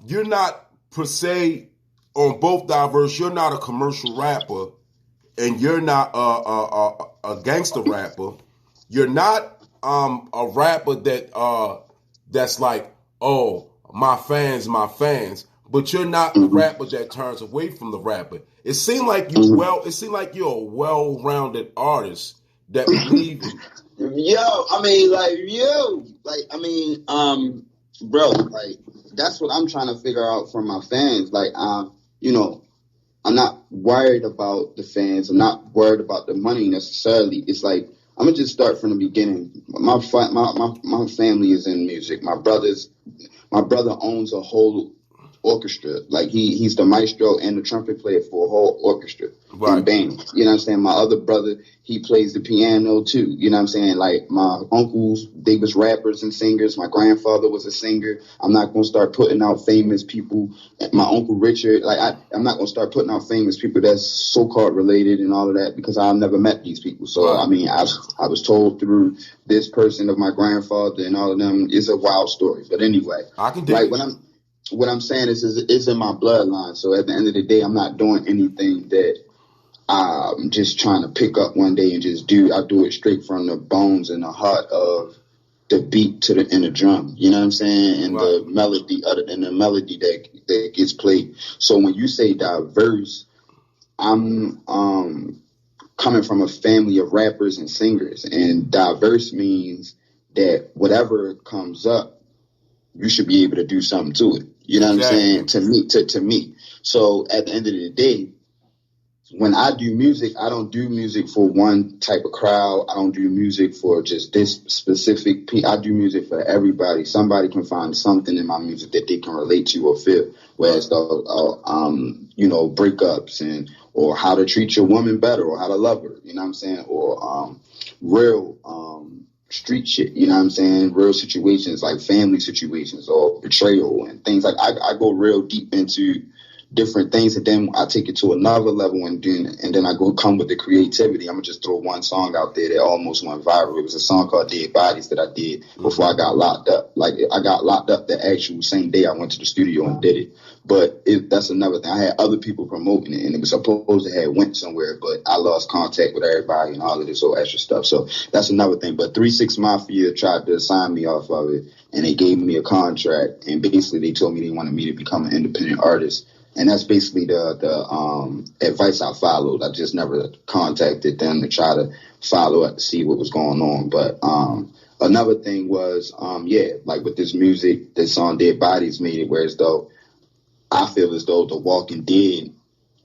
you're not per se on both diverse. You're not a commercial rapper, and you're not a gangster rapper. You're not a rapper that's like, oh, my fans. But you're not a rapper that turns away from the rapper. It seemed like you're a well-rounded artist that believe in.
Bro, like, that's what I'm trying to figure out from my fans. Like, I'm not worried about the fans. I'm not worried about the money necessarily. It's like, I'm gonna just start from the beginning. My family is in music. My brother owns a whole orchestra. Like, he's the maestro and the trumpet player for a whole orchestra and band. You know what I'm saying? My other brother, he plays the piano too. You know what I'm saying? Like, my uncles, they was rappers and singers. My grandfather was a singer. I'm not gonna start putting out famous people. My uncle Richard, like, I'm not gonna start putting out famous people that's so-called related and all of that because I've never met these people. So I mean, I was told through this person of my grandfather and all of them. It's a wild story. But anyway,
I can dig
like, what I'm saying is it's in my bloodline. So at the end of the day, I'm not doing anything that I'm just trying to pick up one day and just do. I do it straight from the bones and the heart of the beat to the drum. You know what I'm saying? And the melody, that gets played. So when you say diverse, I'm coming from a family of rappers and singers, and diverse means that whatever comes up, you should be able to do something to it. You know what I'm saying? To me. So at the end of the day, when I do music, I don't do music for one type of crowd. I don't do music for just this specific I do music for everybody. Somebody can find something in my music that they can relate to or feel. Whereas breakups or how to treat your woman better or how to love her. You know what I'm saying? Or real street shit, you know what I'm saying? Real situations like family situations or betrayal and things like I go real deep into different things, and then I take it to another level and then I go come with the creativity. I'm gonna just throw one song out there that almost went viral. It was a song called Dead Bodies that I did before I got locked up. Like, I got locked up the actual same day I went to the studio and did it. But that's another thing. I had other people promoting it, and it was supposed to have went somewhere, but I lost contact with everybody and all of this old extra stuff. So that's another thing. But 3-6 Mafia tried to sign me off of it, and they gave me a contract, and basically they told me they wanted me to become an independent artist. And that's basically the advice I followed. I just never contacted them to try to follow up to see what was going on. But another thing was, like with this music, this song Dead Bodies made it where as though I feel as though The Walking Dead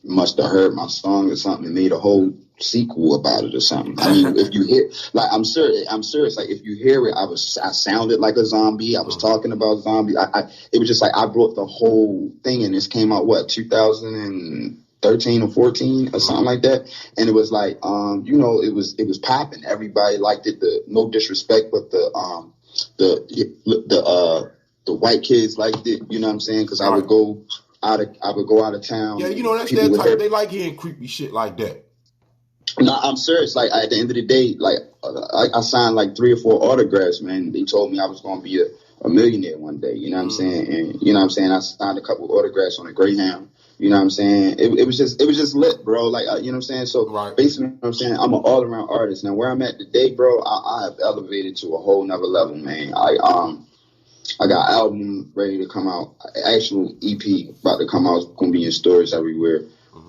must have heard my song or something and made a whole sequel about it or something. I mean, if you hear, like, I'm serious. Like, if you hear it, I sounded like a zombie. I was talking about zombies. It was just like I brought the whole thing, and this came out 2013 or 14 or something like that. And it was like, it was popping. Everybody liked it. No disrespect, but the white kids liked it. You know what I'm saying? Because I would go out of town.
Yeah, that's their type. They like hearing creepy shit like that.
No, I'm serious. Like, at the end of the day, like, I signed like 3 or 4 autographs, man. They told me I was going to be a millionaire one day. You know what I'm saying? And you know what I'm saying? I signed a couple of autographs on a Greyhound. You know what I'm saying? It was just lit, bro. Like, you know what I'm saying? So basically, what I'm saying, I'm an all around artist. Now, where I'm at today, bro, I have elevated to a whole nother level, man. I got album ready to come out. Actual EP about to come out. It's gonna be in stores everywhere.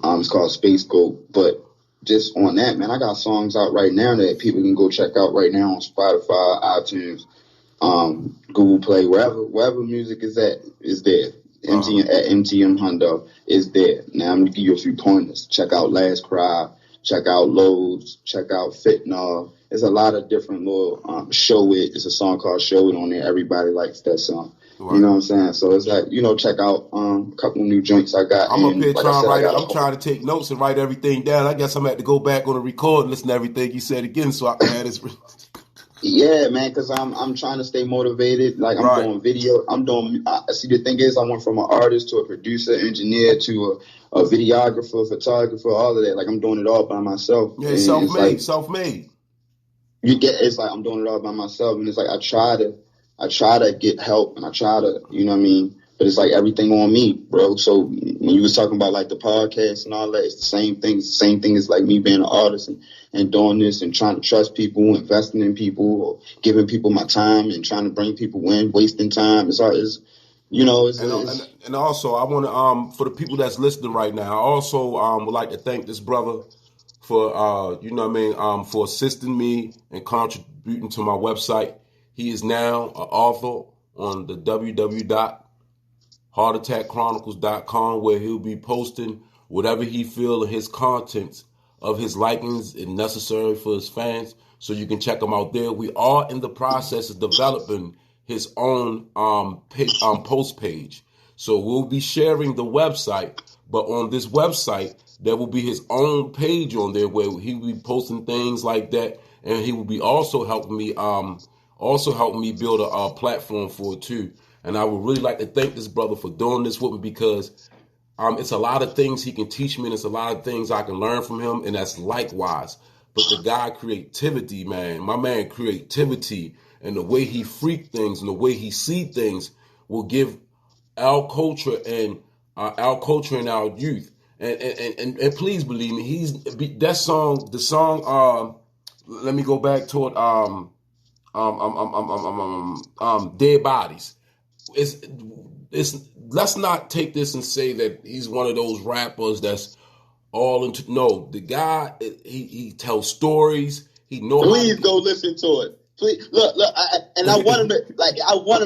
It's called Space Goat. But just on that, man, I got songs out right now that people can go check out right now on Spotify, iTunes, Google Play, wherever music is at, is there. MTM Hundo is there. Now I'm gonna give you a few pointers. Check out Last Cry, check out Loads, check out Fitna. There's a lot of different little Show It. It's a song called Show It on there. Everybody likes that song. Right. You know what I'm saying? So it's like, check out a couple new joints I got.
I'm up here trying to write. I'm trying to take notes and write everything down. I guess I'm going to have to go back on the record and listen to everything you said again so I can have this.
Yeah, man, because I'm trying to stay motivated. Like, I'm doing video. See, the thing is, I went from an artist to a producer, engineer, to a videographer, photographer, all of that. Like, I'm doing it all by myself.
Yeah, self-made.
It's like I'm doing it all by myself. And it's like I try to get help and I try to, you know what I mean? But it's like everything on me, bro. So when you was talking about like the podcast and all that, it's the same thing. It's the same thing as like me being an artist and doing this and trying to trust people, investing in people, or giving people my time and trying to bring people in, wasting time. And
also I want to, for the people that's listening right now, I also would like to thank this brother for, for assisting me and contributing to my website. He is now an author on the www.heartattackchronicles.com, where he'll be posting whatever he feels in his contents of his likings and necessary for his fans. So you can check him out there. We are in the process of developing his own post page. So we'll be sharing the website, but on this website, there will be his own page on there where he will be posting things like that. And he will be also helping me build a platform for it too. And I would really like to thank this brother for doing this with me, because it's a lot of things he can teach me and it's a lot of things I can learn from him, and that's likewise. But the guy creativity, man, my man creativity and the way he freak things and the way he see things will give our culture and our youth. And please believe me, the song, let me go back to it, Dead Bodies. Let's not take this and say that he's one of those rappers that's all into. No, the guy, he tells stories. He knows.
Please go listen to it. Please look. I want him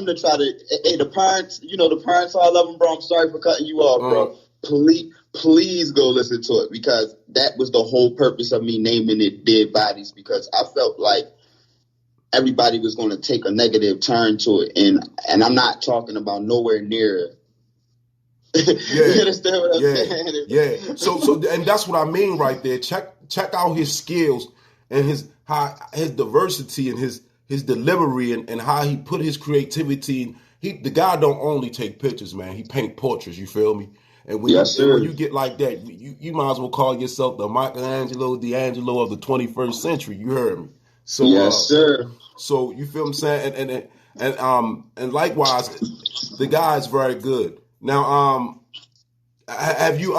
to try to. Hey, the parents, I love them, bro. I'm sorry for cutting you off, bro. Please go listen to it, because that was the whole purpose of me naming it Dead Bodies, because I felt like everybody was going to take a negative turn to it, and I'm not talking about nowhere near. You understand what I'm saying?
Yeah. So, and that's what I mean right there. Check out his skills and his diversity and his delivery and how he put his creativity. The guy don't only take pictures, man. He paint portraits. You feel me? And when you get like that, you might as well call yourself the D'Angelo of the 21st century. You heard me? So,
yes, sir.
So you feel what I'm saying? And likewise, the guy is very good. Now, have you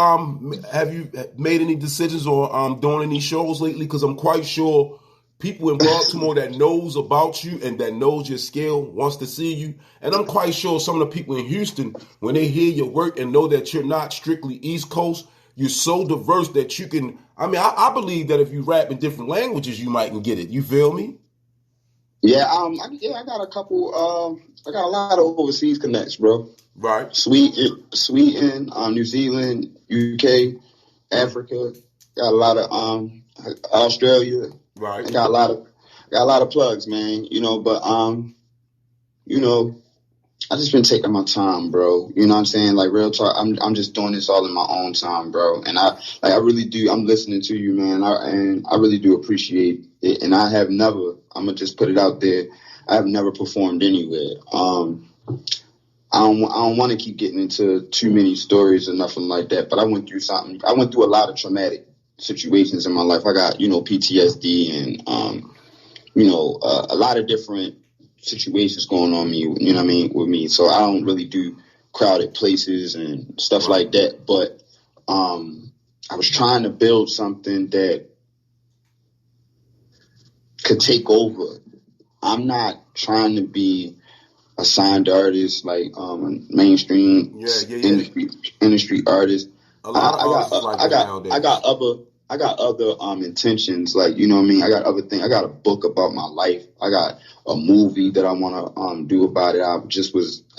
made any decisions or doing any shows lately? Because I'm quite sure people in Baltimore that knows about you and that knows your skill wants to see you. And I'm quite sure some of the people in Houston, when they hear your work and know that you're not strictly East Coast, you're so diverse that you can. I mean, I believe that if you rap in different languages, you might can get it. You feel me?
Yeah, I got a couple. I got a lot of overseas connects, bro.
Right.
Sweden, New Zealand, UK, Africa. Got a lot of Australia.
Right.
I got a lot of plugs, man. But I just been taking my time, bro. You know what I'm saying? Like, real talk, I'm just doing this all in my own time, bro. And I really do. I'm listening to you, man. And I really do appreciate it. And I have never, I'm going to just put it out there, I have never performed anywhere. I don't want to keep getting into too many stories or nothing like that, but I went through something. I went through a lot of traumatic situations in my life. I got, PTSD and, a lot of different situations going on with me. So I don't really do crowded places and stuff like that. But I was trying to build something that could take over. I'm not trying to be a signed artist, like mainstream industry artist.
A lot of artists is like that nowadays.
I got other intentions, like, you know what I mean? I got other things. I got a book about my life. I got a movie that I want to do about it. I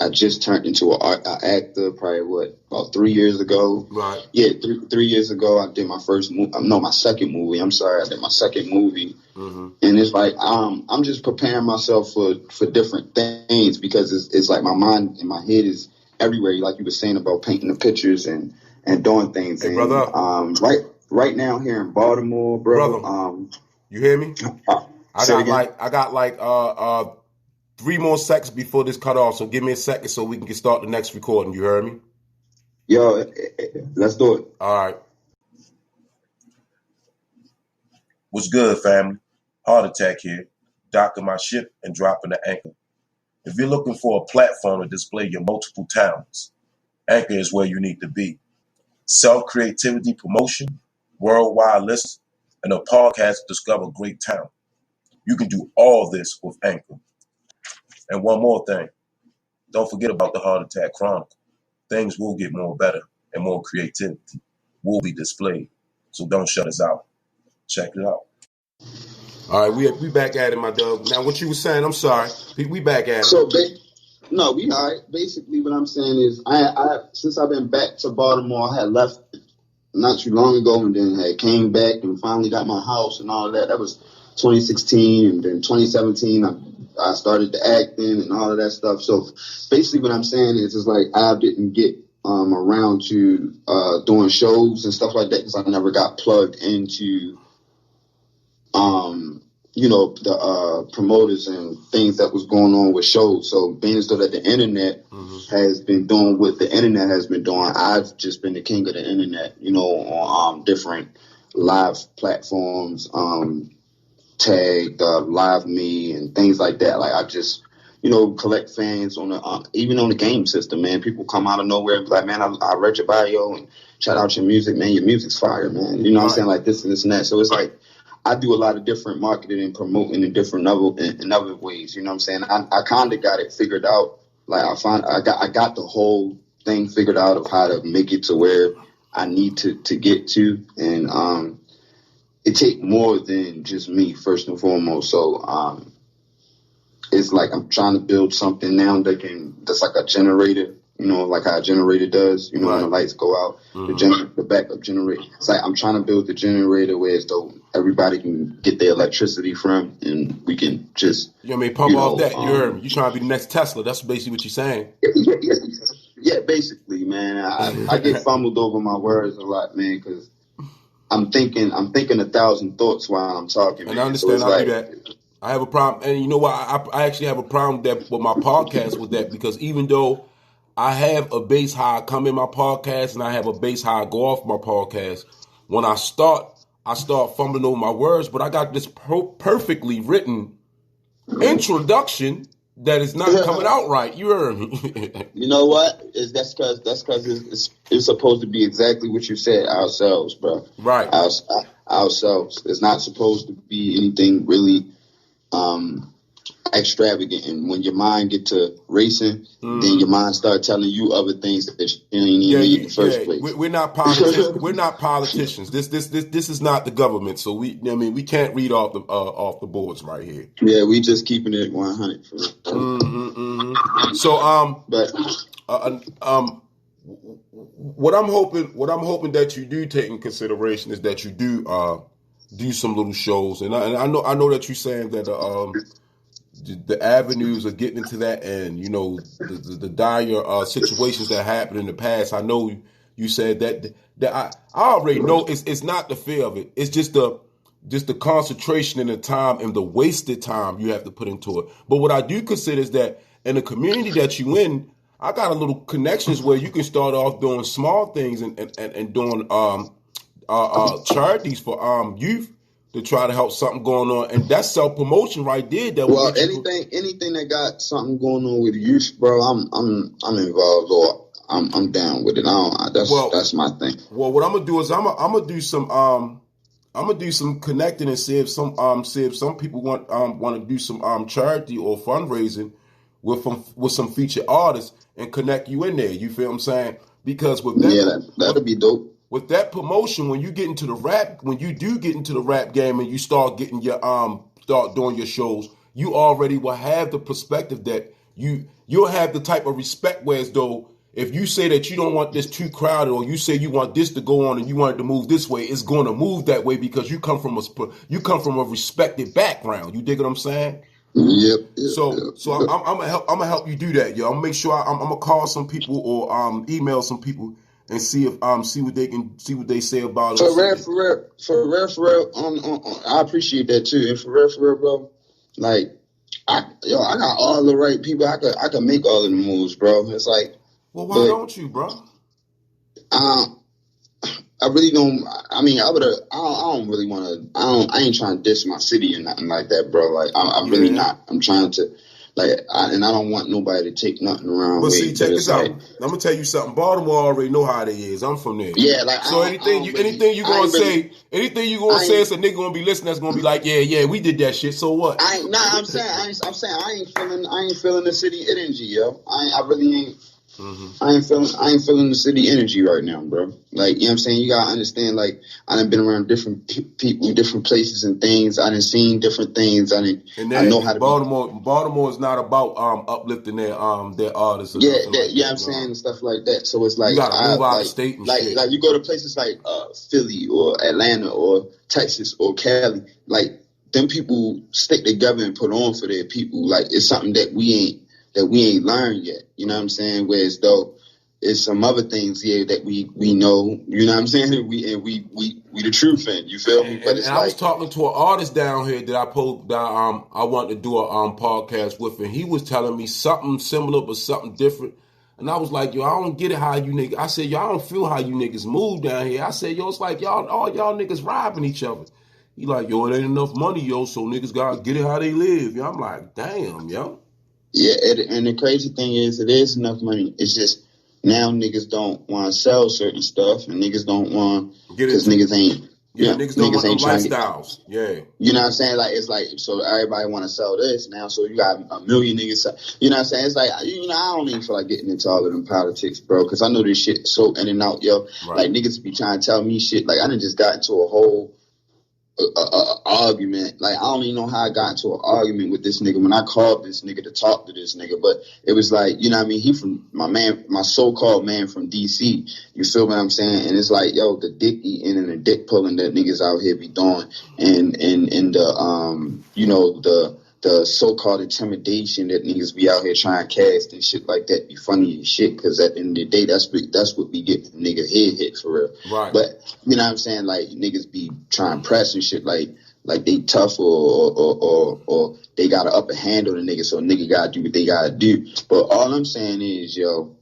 just turned into an actor probably about 3 years ago.
Right.
Yeah, 3 years ago I did my my second movie. I'm sorry, I did my second movie. Mm-hmm. And it's like I'm just preparing myself for different things, because it's like my mind and my head is everywhere. Like you were saying about painting the pictures and doing things.
Hey,
and,
brother.
Right now here in Baltimore, bro.
Brother, you hear me? I got like 3 more seconds before this cut off. So give me a second so we can start the next recording. You heard me?
Yo, let's do it.
All right. What's good, family? Heart Attack here, docking my ship and dropping the anchor. If you're looking for a platform to display your multiple talents, Anchor is where you need to be. Self-creativity promotion, worldwide lists, and a podcast to discover great talent. You can do all this with Anchor. And one more thing, don't forget about the Heart Attack Chronicle. Things will get more better, and more creativity will be displayed. So don't shut us out. Check it out. All right, we back at it, my dog. Now, what you were saying, I'm sorry. We back at it.
So, no, we all right. Basically, what I'm saying is, I since I've been back to Baltimore, I had left not too long ago, and then had came back and finally got my house and all of that. That was 2016, and then 2017, I started the acting and all of that stuff. So basically, what I'm saying is, it's like I didn't get around to doing shows and stuff like that, because I never got plugged into the promoters and things that was going on with shows. So being as though that the internet has been doing what the internet has been doing, I've just been the king of the internet, on different live platforms, Tag, Live Me, and things like that. Like, I just, collect fans on the even on the game system, man. People come out of nowhere and be like, man, I read your bio and shout out your music, man. Your music's fire, man. You know what I'm saying? Like this and this and that. So it's like, I do a lot of different marketing and promoting in different in other ways. You know what I'm saying? I kind of got it figured out. Like I got the whole thing figured out of how to make it to where I need to get to. And it take more than just me, first and foremost. So it's like I'm trying to build something now that's like a generator. Like how a generator does, when the lights go out, the backup generator. It's like I'm trying to build the generator where it's though everybody can get their electricity from, and we can just
pump off that. You heard me. You trying to be the next Tesla? That's basically what you're saying.
Yeah, basically, man. I get fumbled over my words a lot, man, because I'm thinking 1,000 thoughts while I'm talking.
And
man.
I understand.
So
I do that. I have a problem, and you know what? I actually have a problem with my podcast with that, because even though I have a base how I come in my podcast, and I have a base how I go off my podcast, when I start fumbling over my words, but I got this perfectly written introduction that is not coming out right. You heard me.
You know what? That's because it's supposed to be exactly what you said. Ourselves, bro.
Right.
Ourselves. It's not supposed to be anything really extravagant. And when your mind get to racing, then your mind start telling you other things that you ain't even need in the first place.
We're not politicians. We're not politicians. This is not the government. So we can't read off the boards right here.
Yeah, we just keeping it 100.
So what I'm hoping that you do take in consideration is that you do some little shows, and I know that you're saying that the avenues of getting into that, and the dire situations that happened in the past. I know you said that I already know it's not the fear of it. It's just the concentration and the time and the wasted time you have to put into it. But what I do consider is that in the community that you in, I got a little connections where you can start off doing small things and doing charities for youth to try to help something going on, and that's self promotion right there.
Anything that got something going on with youth, bro, I'm involved, or I'm down with it. That's my thing.
Well, what I'm gonna do is I'm gonna do some connecting and see if some people want to do some charity or fundraising with some featured artists and connect you in there. You feel what I'm saying? Because with that,
that'd be dope.
With that promotion, when you do get into the rap game and you start getting your start doing your shows, you already will have the perspective that you'll have the type of respect where as though if you say that you don't want this too crowded, or you say you want this to go on and you want it to move this way, it's going to move that way because you come from a respected background. You dig what I'm saying?
Yep.
So I'm gonna help you do that, yo. I'm gonna make sure I'm gonna call some people or email some people and see what they say about it.
For real. I appreciate that too. And for real, bro. Like, I got all the right people. I could make all of the moves, bro. It's like,
well, why don't you, bro?
I really don't. I mean, I don't really want to. I ain't trying to diss my city or nothing like that, bro. Like, I'm really not. I'm trying to, and I don't want nobody to take nothing around.
But see, check this out. I'm gonna tell you something. Baltimore already know how they is. I'm from there.
Yeah, like,
so anything you gonna say, it's a nigga gonna be listening. That's gonna be like, yeah, we did that shit. So what?
I'm saying I ain't feeling the city energy, yo. I really ain't. Mm-hmm. I ain't feeling the city energy right now, bro. Like, you know what I'm saying? You gotta understand, like, I done been around different people, different places and things. I done seen different things. I know how to
Baltimore is not about uplifting their artists.
Yeah, I'm saying, and stuff like that. So it's like,
you gotta move out of state and shit.
Like, you go to places like Philly or Atlanta or Texas or Cali, like, them people stick together and put on for their people. Like, it's something that we ain't learned yet. You know what I'm saying? Whereas though it's some other things here that we know, you know what I'm saying? We the truth in, you feel me? But
I was talking to an artist down here that I wanted to do a podcast with, and he was telling me something similar but something different. And I was like, yo, I don't get it how you niggas. I said, yo, I don't feel how you niggas move down here. I said, yo, it's like all y'all niggas robbing each other. He like, yo, it ain't enough money, yo, so niggas gotta get it how they live. Yo, I'm like, damn, yo.
Yeah, and the crazy thing is, it is enough money. It's just now niggas don't want to sell certain stuff, and niggas don't want because niggas ain't.
Yeah, niggas don't want no lifestyles. Yeah,
you know what I'm saying? Like, it's like, so everybody want to sell this now, so you got a million niggas. You know what I'm saying? It's like, I don't even feel like getting into all of them politics, bro, because I know this shit so in and out, yo. Right. Like, niggas be trying to tell me shit. Like, I done just got into a whole argument. Like, I don't even know how I got into an argument with this nigga when I called this nigga to talk to this nigga, but it was like, you know what I mean, he from my so-called man from DC, you feel what I'm saying? And it's like, yo, the dick eating and the dick pulling that niggas out here be doing, and the so-called intimidation that niggas be out here trying to cast and shit like that be funny as shit, because at the end of the day, that's what be getting nigga head hit for real.
Right.
But, you know what I'm saying, like, niggas be trying to press and shit like they tough or they got an upper hand on the nigga, so a nigga gotta do what they gotta do. But all I'm saying is, yo,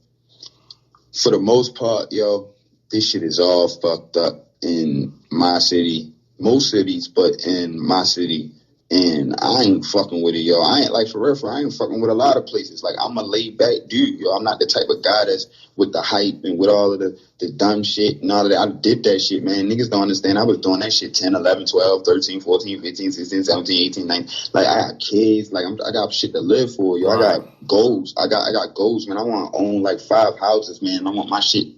for the most part, yo, this shit is all fucked up in my city. Most cities, but in my city. And I ain't fucking with it, yo. I ain't, like, for real, I ain't fucking with a lot of places. Like, I'm a laid back dude, yo. I'm not the type of guy that's with the hype and with all of the dumb shit and all of that. I did that shit, man. Niggas don't understand. I was doing that shit 10, 11, 12, 13, 14, 15, 16, 17, 18, 19. Like, I got kids. Like, I got shit to live for, yo. Right. I got goals. I got goals, man. I want to own, like, 5 houses, man. I want my shit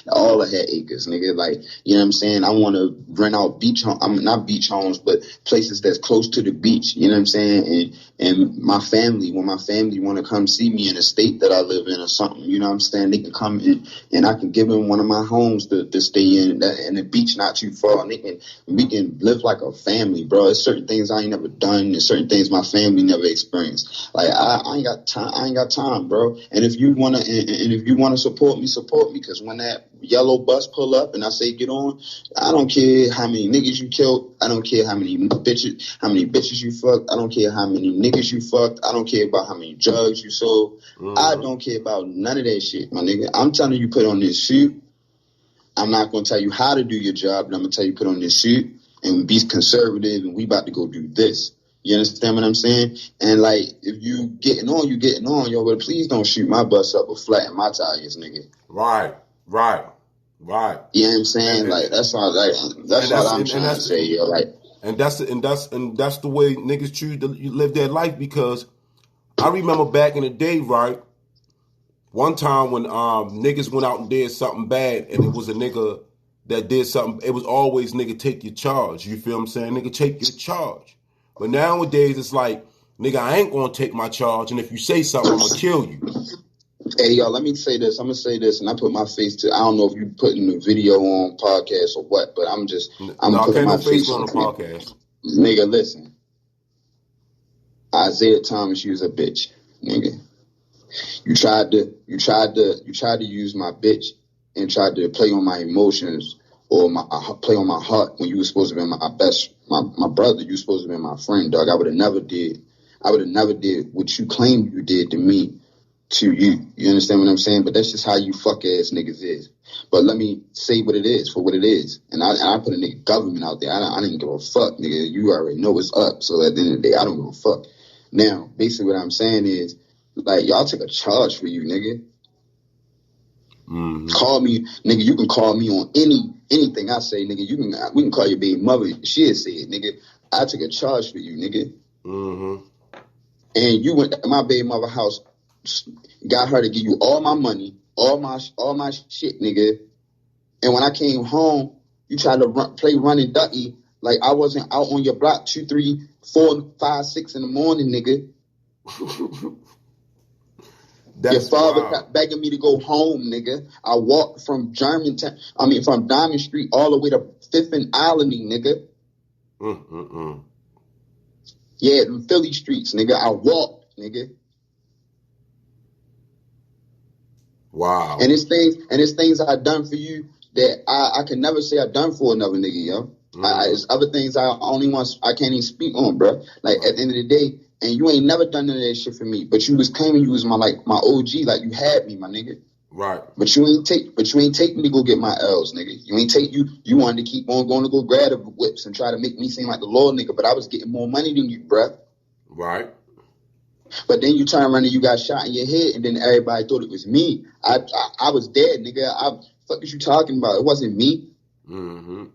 all ahead acres, nigga. Like, you know what I'm saying? I want to rent out beach homes. Not beach homes, but places that's close to the beach. You know what I'm saying? And my family, when my family want to come see me in a state that I live in or something, you know what I'm saying? They can come in and I can give them one of my homes to stay in, and the beach not too far, and we can live like a family, bro. There's certain things I ain't never done, and certain things my family never experienced. Like, I ain't got time. I ain't got time, bro. And if you wanna, support me, because when that yellow bus pull up and I say get on, I don't care how many niggas you killed. I don't care how many bitches you fucked. I don't care how many niggas you fucked. I don't care about how many drugs you sold. I don't care about none of that shit, my nigga. I'm telling you, put on this suit. I'm not going to tell you how to do your job, but I'm going to tell you put on this suit and be conservative, and we about to go do this. You understand what I'm saying? And, like, if you getting on, yo, but please don't shoot my bus up or flatten my tires, nigga.
Right.
You know what I'm saying? Like, that's all I'm trying to say, yo. Like,
and that's the way niggas choose to live their life, because I remember back in the day, right? One time when niggas went out and did something bad, and it was a nigga that did something, it was always nigga take your charge. You feel what I'm saying? Nigga take your charge. But nowadays it's like, nigga, I ain't gonna take my charge, and if you say something, I'm gonna kill you.
Hey, y'all, let me say this. I'm going to say this, and I put my face to, I don't know if you putting the video on podcast or what, but I'm putting my face
on the podcast.
Nigga, listen. Isaiah Thomas, you was a bitch, nigga. You tried to use my bitch and tried to play on my emotions or play on my heart when you were supposed to be my brother. You were supposed to be my friend, dog. I would have never did what you claimed you did to me, to you. You understand what I'm saying? But that's just how you fuck ass niggas is. But let me say what it is for what it is. And I put a nigga government out there. I didn't give a fuck, nigga. You already know what's up. So at the end of the day, I don't give a fuck. Now, basically what I'm saying is, like, y'all take a charge for you, nigga.
Mm-hmm.
Call me, nigga. You can call me on anything I say, nigga. We can call your baby mother. She'll say it, nigga. I took a charge for you, nigga.
Mm-hmm.
And you went to my baby mother house, got her to give you all my money, all my shit, nigga. And when I came home, you tried to play running ducky like I wasn't out on your block 2, 3, 4, 5, 6 in the morning, nigga. Your father kept begging me to go home, nigga. I walked from from Diamond Street all the way to 5th and Albany, nigga. Yeah, them Philly streets, nigga. I walked, nigga.
Wow.
And it's things I done for you that I can never say I done for another nigga, yo. It's other things I can't even speak on, bro. Like at the end of the day, and you ain't never done none of that shit for me. But you was claiming you was my OG, like you had me, my nigga.
Right.
But you ain't take me to go get my L's, nigga. You wanted to keep on going to go grab the whips and try to make me seem like the Lord nigga, but I was getting more money than you, bruh.
Right.
But then you turn around and you got shot in your head, and then everybody thought it was me. I was dead, nigga. Fuck is you talking about? It wasn't me.
Mm-hmm.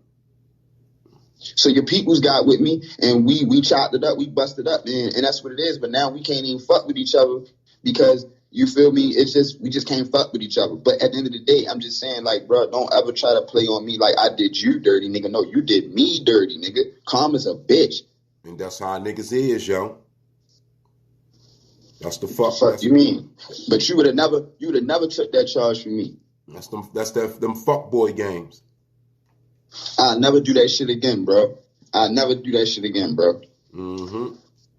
So your peoples got with me, and we chopped it up, we busted up, and that's what it is. But now we can't even fuck with each other because, you feel me? We just can't fuck with each other. But at the end of the day, I'm just saying, like, bro, don't ever try to play on me like I did you dirty, nigga. No, you did me dirty, nigga. Karma's a bitch.
And that's how niggas is, yo. That's the fuck.
Fuck you mean? But you would have never took that charge from me.
That's them fuck boy games.
I'll never do that shit again, bro. I'll never do that shit again, bro.
Mm-hmm.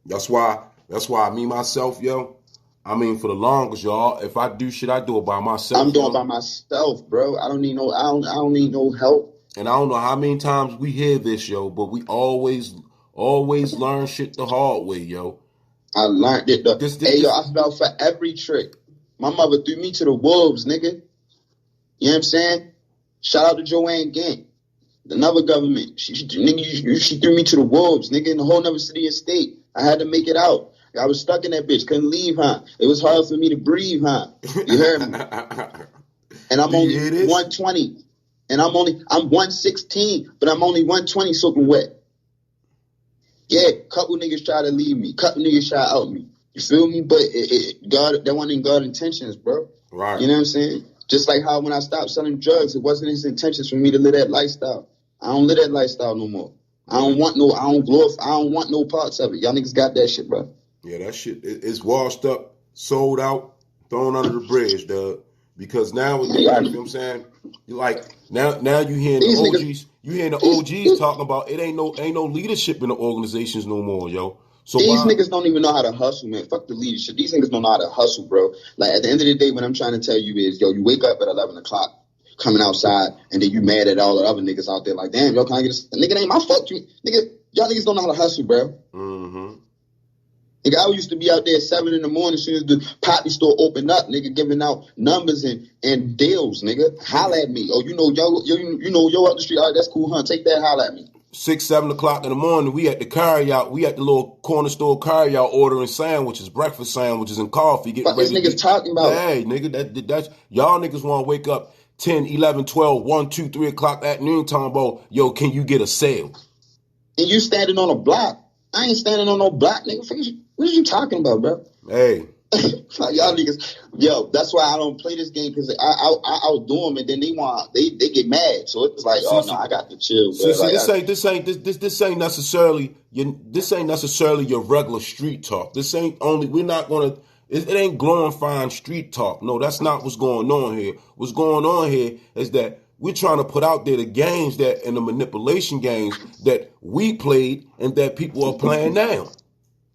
That's why me, myself, yo, I mean, for the longest, y'all, if I do shit, I do it by myself.
I'm doing it by myself, bro. I don't need no help. And
I don't know how many times we hear this, yo, but we always learn shit the hard way, yo.
I learned it. Yo, I fell for every trick. My mother threw me to the wolves, nigga. You know what I'm saying? Shout out to Joanne Gant. Another government. She threw me to the wolves, nigga, in a whole nother city and state. I had to make it out. I was stuck in that bitch. Couldn't leave, huh? It was hard for me to breathe, huh? You heard me? And I'm only 120. And I'm 116, but I'm only 120 soaking wet. Yeah, couple niggas try to leave me. Couple niggas try to out me. You feel me? But God, that wasn't in God's intentions, bro.
Right.
You know what I'm saying? Just like how when I stopped selling drugs, it wasn't his intentions for me to live that lifestyle. I don't live that lifestyle no more. I don't want no parts of it. Y'all niggas got that shit, bro.
Yeah, that shit it's washed up, sold out, thrown under the bridge, dog. Because now, you know what I'm saying? Like now you hearing the OGs talking about it ain't no leadership in the organizations no more, yo. So
these niggas don't even know how to hustle, man. Fuck the leadership. These niggas don't know how to hustle, bro. Like at the end of the day, what I'm trying to tell you is, yo, you wake up at 11 o'clock, coming outside, and then you mad at all the other niggas out there. Like, damn, yo, can I get a nigga? It ain't my fault. Y'all niggas don't know how to hustle, bro.
Mm-hmm.
Nigga, I used to be out there at 7 in the morning as soon as the poppy store opened up, nigga, giving out numbers and deals, nigga. Holla at me. Oh, you know yo up the street. All right, that's cool, huh? Take that, holla at me.
6, 7 o'clock in the morning, we at the carryout. We at the little corner store carryout ordering sandwiches, breakfast sandwiches, and coffee. Getting
ready. What this niggas talking about?
Hey, nigga, that's y'all niggas want to wake up 10, 11, 12, 1, 2, 3 o'clock at noon talking about, yo, can you get a sale?
And you standing on a block. I ain't standing on no block, nigga. What are you talking about, bro?
Hey.
Like, y'all niggas, yo, that's why I don't play this game, because I outdo them, and then they get mad. So it's like, oh no, I got to chill.
See,
Like,
this ain't necessarily your regular street talk. This ain't only we're not gonna. It ain't glorifying street talk. No, that's not what's going on here. What's going on here is that we're trying to put out there the games that and the manipulation games that we played and that people are playing now.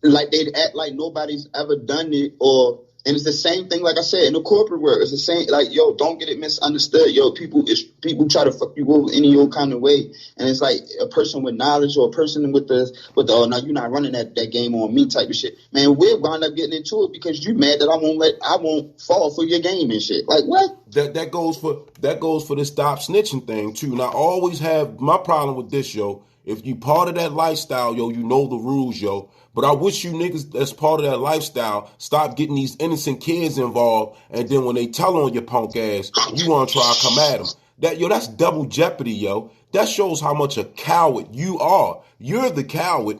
Like they'd act like nobody's ever done it, and it's the same thing. Like I said, in the corporate world, it's the same. Like, yo, don't get it misunderstood. Yo, people try to fuck you over any old kind of way, and it's like a person with knowledge or a person with the oh no, you're not running that game on me type of shit. Man, we'll wind up getting into it because you mad that I won't fall for your game and shit. Like what?
That goes for the stop snitching thing too. And I always have my problem with this, yo. If you part of that lifestyle, yo, you know the rules, yo. But I wish you niggas that's part of that lifestyle stop getting these innocent kids involved, and then when they tell on your punk ass, you want to try to come at them. That's double jeopardy, yo. That shows how much a coward you are. You're the coward.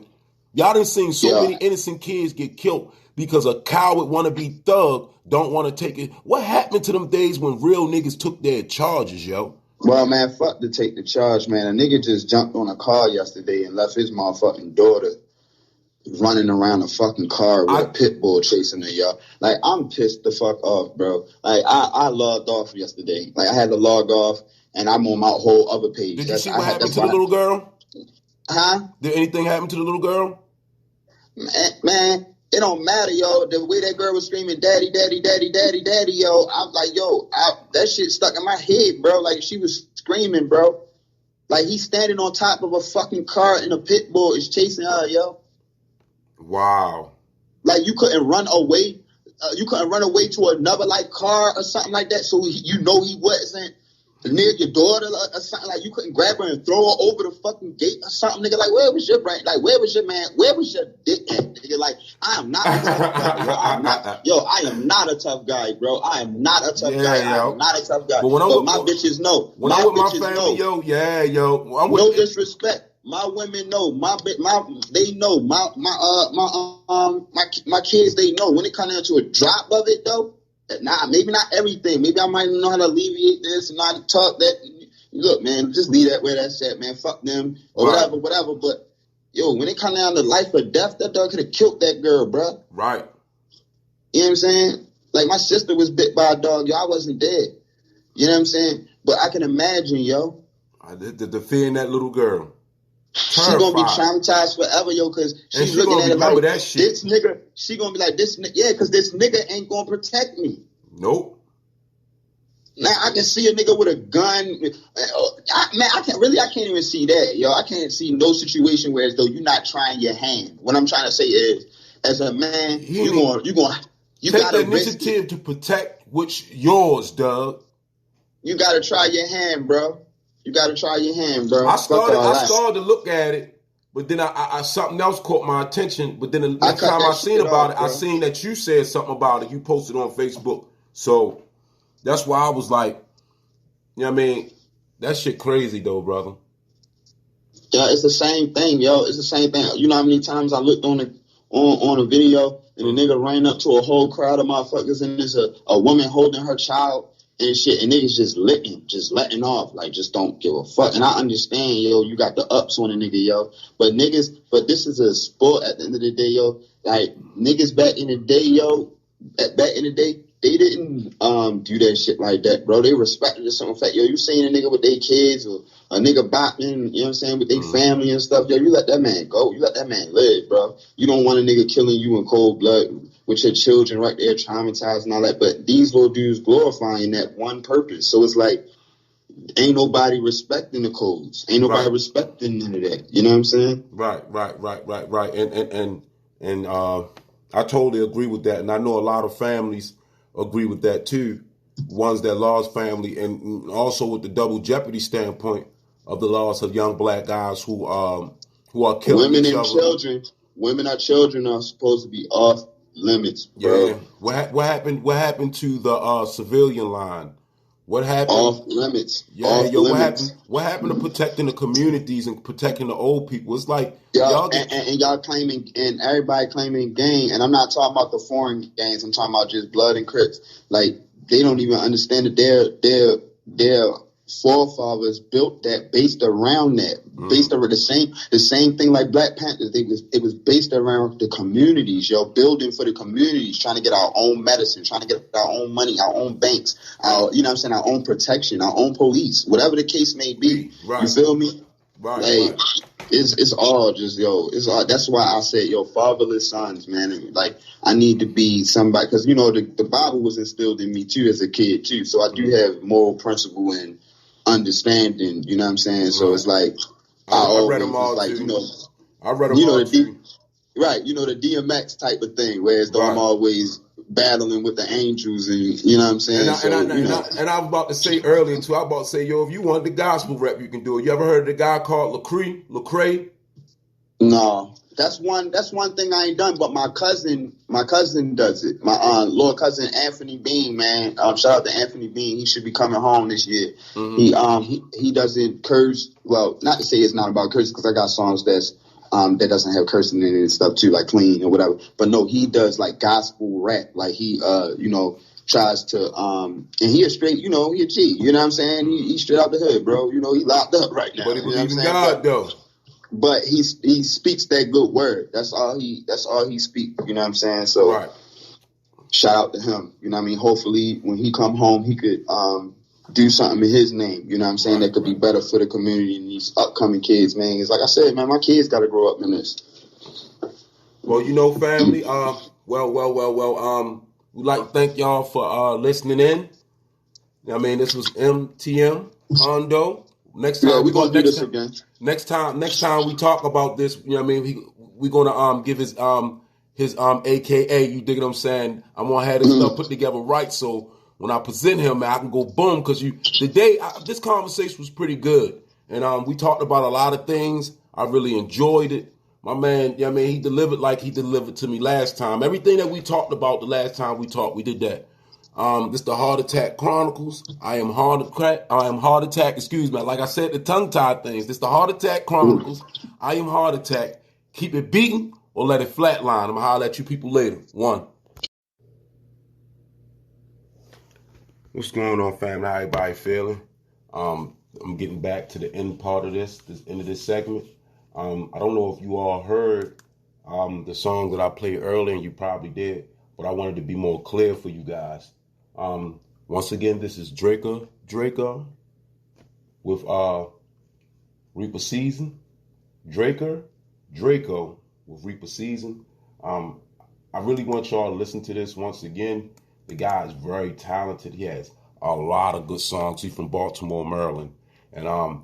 Y'all done seen so many innocent kids get killed because a coward want to be thug, don't want to take it. What happened to them days when real niggas took their charges, yo?
Well, man, fuck to take the charge, man. A nigga just jumped on a car yesterday and left his motherfucking daughter running around a fucking car with a pit bull chasing her, y'all. Like, I'm pissed the fuck off, bro. Like, I logged off yesterday. Like, I had to log off, and I'm on my whole other page.
Did you see what happened to the little girl?
Huh?
Did anything happen to the little girl?
Man, it don't matter, yo. The way that girl was screaming, daddy, daddy, daddy, daddy, daddy, yo. I'm like, yo, that shit stuck in my head, bro. Like, she was screaming, bro. Like, he's standing on top of a fucking car and a pit bull is chasing her, yo.
Wow.
Like, you couldn't run away. You couldn't run away to another, like, car or something like that, so he wasn't near your daughter or something. Like, you couldn't grab her and throw her over the fucking gate or something, nigga. Like, where was your brain? Like, where was your man? Where was your dick at, nigga? Like, I am not a tough guy, bro. I am not a tough guy, bro. I am not a tough guy. I am not a tough guy. But my bitches know.
When I'm with my family, yo,
no disrespect. My women know. They know. My kids, they know. When it comes down to a drop of it, though, maybe not everything. Maybe I might know how to alleviate this and not talk that. Look, man, just leave that where that's at, man. Fuck them or whatever. But yo, when it comes down to life or death, that dog could have killed that girl, bro.
Right.
You know what I'm saying? Like, my sister was bit by a dog, yo. I wasn't dead. You know what I'm saying? But I can imagine, yo.
The fear in that little girl.
She's gonna be traumatized forever, yo, because she's looking at it like this nigga. She gonna be like this, because this nigga ain't gonna protect me.
Nope.
Now I can see a nigga with a gun. I can't even see that, yo. I can't see no situation where as though you're not trying your hand. What I'm trying to say is, as a man, you take the initiative
to protect what's yours, Doug.
You gotta try your hand, bro. You gotta try your hand, bro.
I started to look at it, but then I something else caught my attention. But then the next time I seen about it, I seen that you said something about it. You posted on Facebook, so that's why I was like, you know what I mean? That shit crazy though, brother.
Yeah, it's the same thing, yo. It's the same thing. You know how many times I looked on a video and a nigga ran up to a whole crowd of motherfuckers and there's a woman holding her child and shit, and niggas just letting off, like, just don't give a fuck. And I understand, yo, you got the ups on a nigga, yo, but this is a sport at the end of the day, yo. Like, niggas back in the day, they didn't do that shit like that, bro. They respected it. Some fact, yo, you seen a nigga with their kids or a nigga bopping, you know what I'm saying, with their family and stuff, yo, you let that man go. You let that man live, bro. You don't want a nigga killing you in cold blood with your children right there, traumatized and all that. But these little dudes glorifying that one purpose. So it's like, ain't nobody respecting the codes. Ain't nobody respecting none of that. You know what I'm saying?
Right. And I totally agree with that. And I know a lot of families agree with that too. Ones that lost family, and also with the double jeopardy standpoint of the loss of young black guys who are killing
women
each
and
other.
Children. Women and children are supposed to be off limits, bro.
Yeah. What happened to the civilian line What happened?
Off limits.
Yeah,
Off
yo,
limits.
what happened to protecting the communities and protecting the old people? It's like
y'all claiming, and everybody claiming gang, and I'm not talking about the foreign gangs. I'm talking about just blood and Crips. Like, they don't even understand that their forefathers built that based around that, based around the same thing like Black Panthers. It was based around the communities, building for the communities, trying to get our own medicine, trying to get our own money, our own banks, our own protection, our own police, whatever the case may be. Right. You feel me?
Right.
It's all just it's all, that's why I said fatherless sons, man. And, like, I need to be somebody, because the Bible was instilled in me too as a kid too, so I do have moral principle and understanding. You know what I'm saying? Right. So it's like I read them all, like, too.
I read them all too.
Right, the DMX type of thing, whereas though I'm always battling with the angels, and you know what I'm saying.
And I was about to say earlier too. I was about to say, if you want the gospel rap, you can do it. You ever heard of the guy called Lecrae?
No, that's one thing I ain't done. But my cousin does it. My little cousin Anthony Bean, man. Shout out to Anthony Bean. He should be coming home this year. Mm-hmm. He doesn't curse. Well, not to say it's not about cursing, because I got songs that doesn't have cursing in it and stuff too, like clean or whatever. But no, he does like gospel rap. Like he, tries to, and he a straight, he a G. You know what I'm saying? He straight out the hood, bro. He locked up right now.
But he believes in God, though.
But he speaks that good word. That's all he speaks. You know what I'm saying? So
right.
Shout out to him. You know what I mean? Hopefully when he come home, he could do something in his name, you know what I'm saying, that could be better for the community and these upcoming kids, man. It's like I said, man, my kids got to grow up in this.
Well, family, we'd like to thank y'all for listening in. I mean, this was MTM Hundo. Next time we're gonna do this again. Next time we talk about this, we're gonna give his AKA, you dig what I'm saying? I'm gonna have this stuff put together right, so when I present him, man, I can go boom, because this conversation was pretty good, and we talked about a lot of things. I really enjoyed it. My man, he delivered like he delivered to me last time. Everything that we talked about the last time we talked, we did that. This the Heart Attack Chronicles. I am Heart Attack. Excuse me. Like I said, the tongue tied things. This the Heart Attack Chronicles. I am Heart Attack. Keep it beating or let it flatline. I'm gonna holler at you people later. One. What's going on, family? How everybody feeling? I'm getting back to the end part of this end of this segment. I don't know if you all heard the song that I played earlier, and you probably did, but I wanted to be more clear for you guys. Once again, this is Draco with Reaper Season. Draco with Reaper Season. I really want y'all to listen to this once again. The guy is very talented. He has a lot of good songs. He's from Baltimore, Maryland. And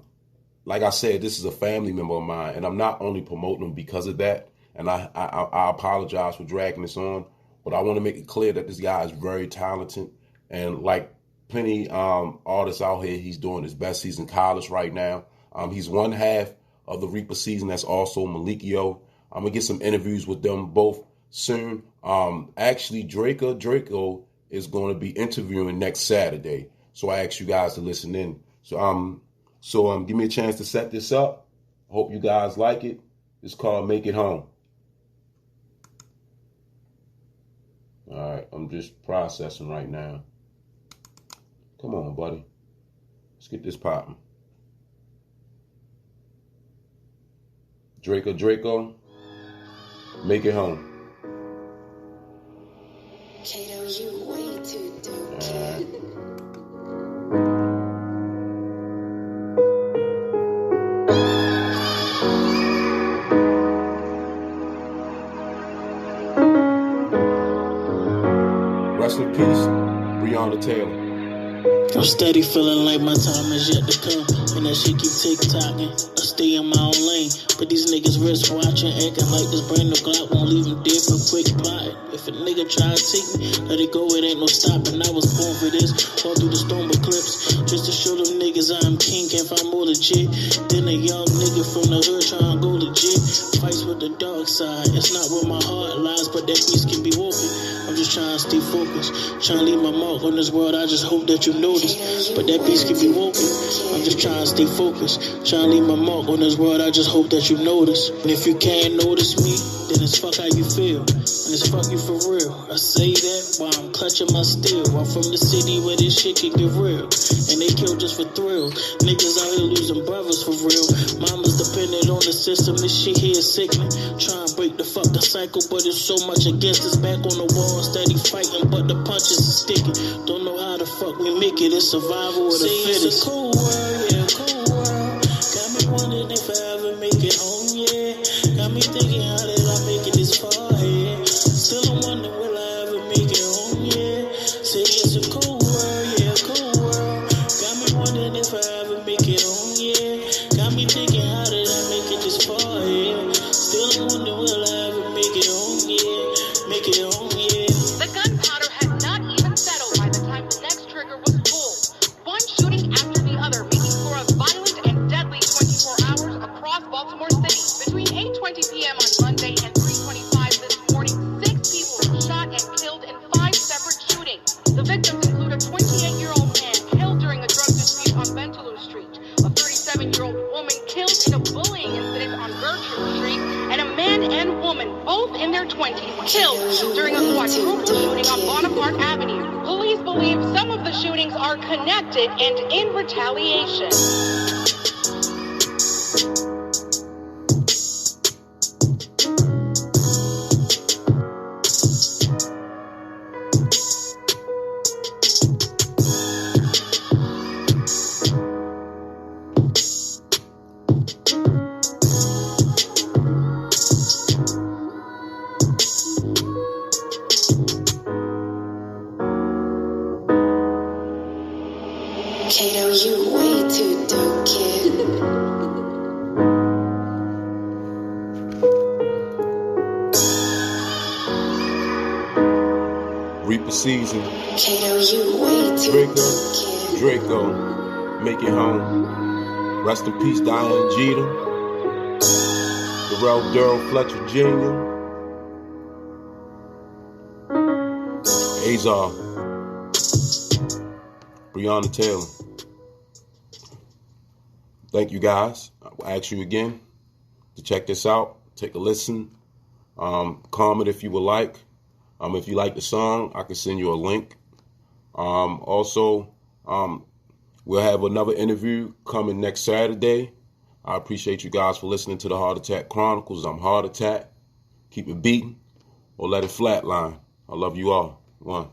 like I said, this is a family member of mine, and I'm not only promoting him because of that. And I apologize for dragging this on, but I want to make it clear that this guy is very talented. And like plenty artists out here, he's doing his best. He's in college right now. He's one half of the Reaper Season. That's also Malikio. I'm going to get some interviews with them both soon. Actually, Draco is going to be interviewing next Saturday. So I ask you guys to listen in. So give me a chance to set this up. Hope you guys like it. It's called Make It Home. All right, I'm just processing right now. Come on, buddy. Let's get this popping. Draco, Make It Home.
Kato, you way too dope, kid.
Rest in peace, Breonna Taylor.
I'm steady feeling like my time is yet to come, and that shit keep tick-tocking. I stay in my own lane, but these niggas wrist watching, acting like this brand new Glock won't leave him dead for quick plotting. If a nigga try to take me, let it go, it ain't no stopping. I was born for this, all through the storm eclipse, just to show them niggas I'm king, can't find more legit. Then a young nigga from the hood trying to go legit, fights with the dark side. It's not where my heart lies, but that piece can be woken. I'm just trying to stay focused. Trying to leave my mark on this world, I just hope that you notice. But that beast can be woken. I'm just trying to stay focused. Trying to leave my mark on this world, I just hope that you notice. And if you can't notice me, then it's fuck how you feel. And it's fuck you for real. I say that while I'm clutching my steel. I'm from the city where this shit can get real. And they kill just for thrill. Niggas out here losing brothers for real. Mamas dependent on the system, this shit here is sickening. Trying to break the fucking cycle, but it's so much against us. Back on the wall, steady fighting, but the punches are sticking. Don't know how the fuck we make it, it's survival of the fittest. It's a cold world, yeah, cold world. Got me wondering if I ever make it home, yeah. Got me thinking, how did I make it this far, yeah. Still I'm wondering, will I ever make it home, yeah. Say it's a cold world, yeah, cold world. Got me wondering if I ever make it home, yeah. Got me thinking, how did I make it this far, yeah. Still I'm wondering, will I ever make it home, yeah. Make it home, yeah.
The gunpowder had not even settled by the time the next trigger was pulled. One shooting after the other, making for a violent and deadly 24 hours across Baltimore City. Between 8:20 p.m. on Monday and 3:25 this morning, 6 people were shot and killed in 5 separate shootings. The victims include a 28-year-old man killed during a drug dispute on Bentaloo Street, a 37-year-old woman killed in a bullying incident on Gertrude Street, and a man and woman, both in their 20s, killed during a quadruple shooting on Bonaparte Avenue. Police believe some of the shootings are connected and in retaliation.
Kato, you way too dope, kid.
Reaper season.
Kato, you way too dope, kid.
Draco, make it home. Rest in peace, Diane Jeter. Darrell Durrell Fletcher Jr. Azar. Breonna Taylor. Thank you guys. I'll ask you again to check this out. Take a listen. Comment if you would like. If you like the song, I can send you a link. Also, we'll have another interview coming next Saturday. I appreciate you guys for listening to the Heart Attack Chronicles. I'm Heart Attack. Keep it beating or let it flatline. I love you all. One.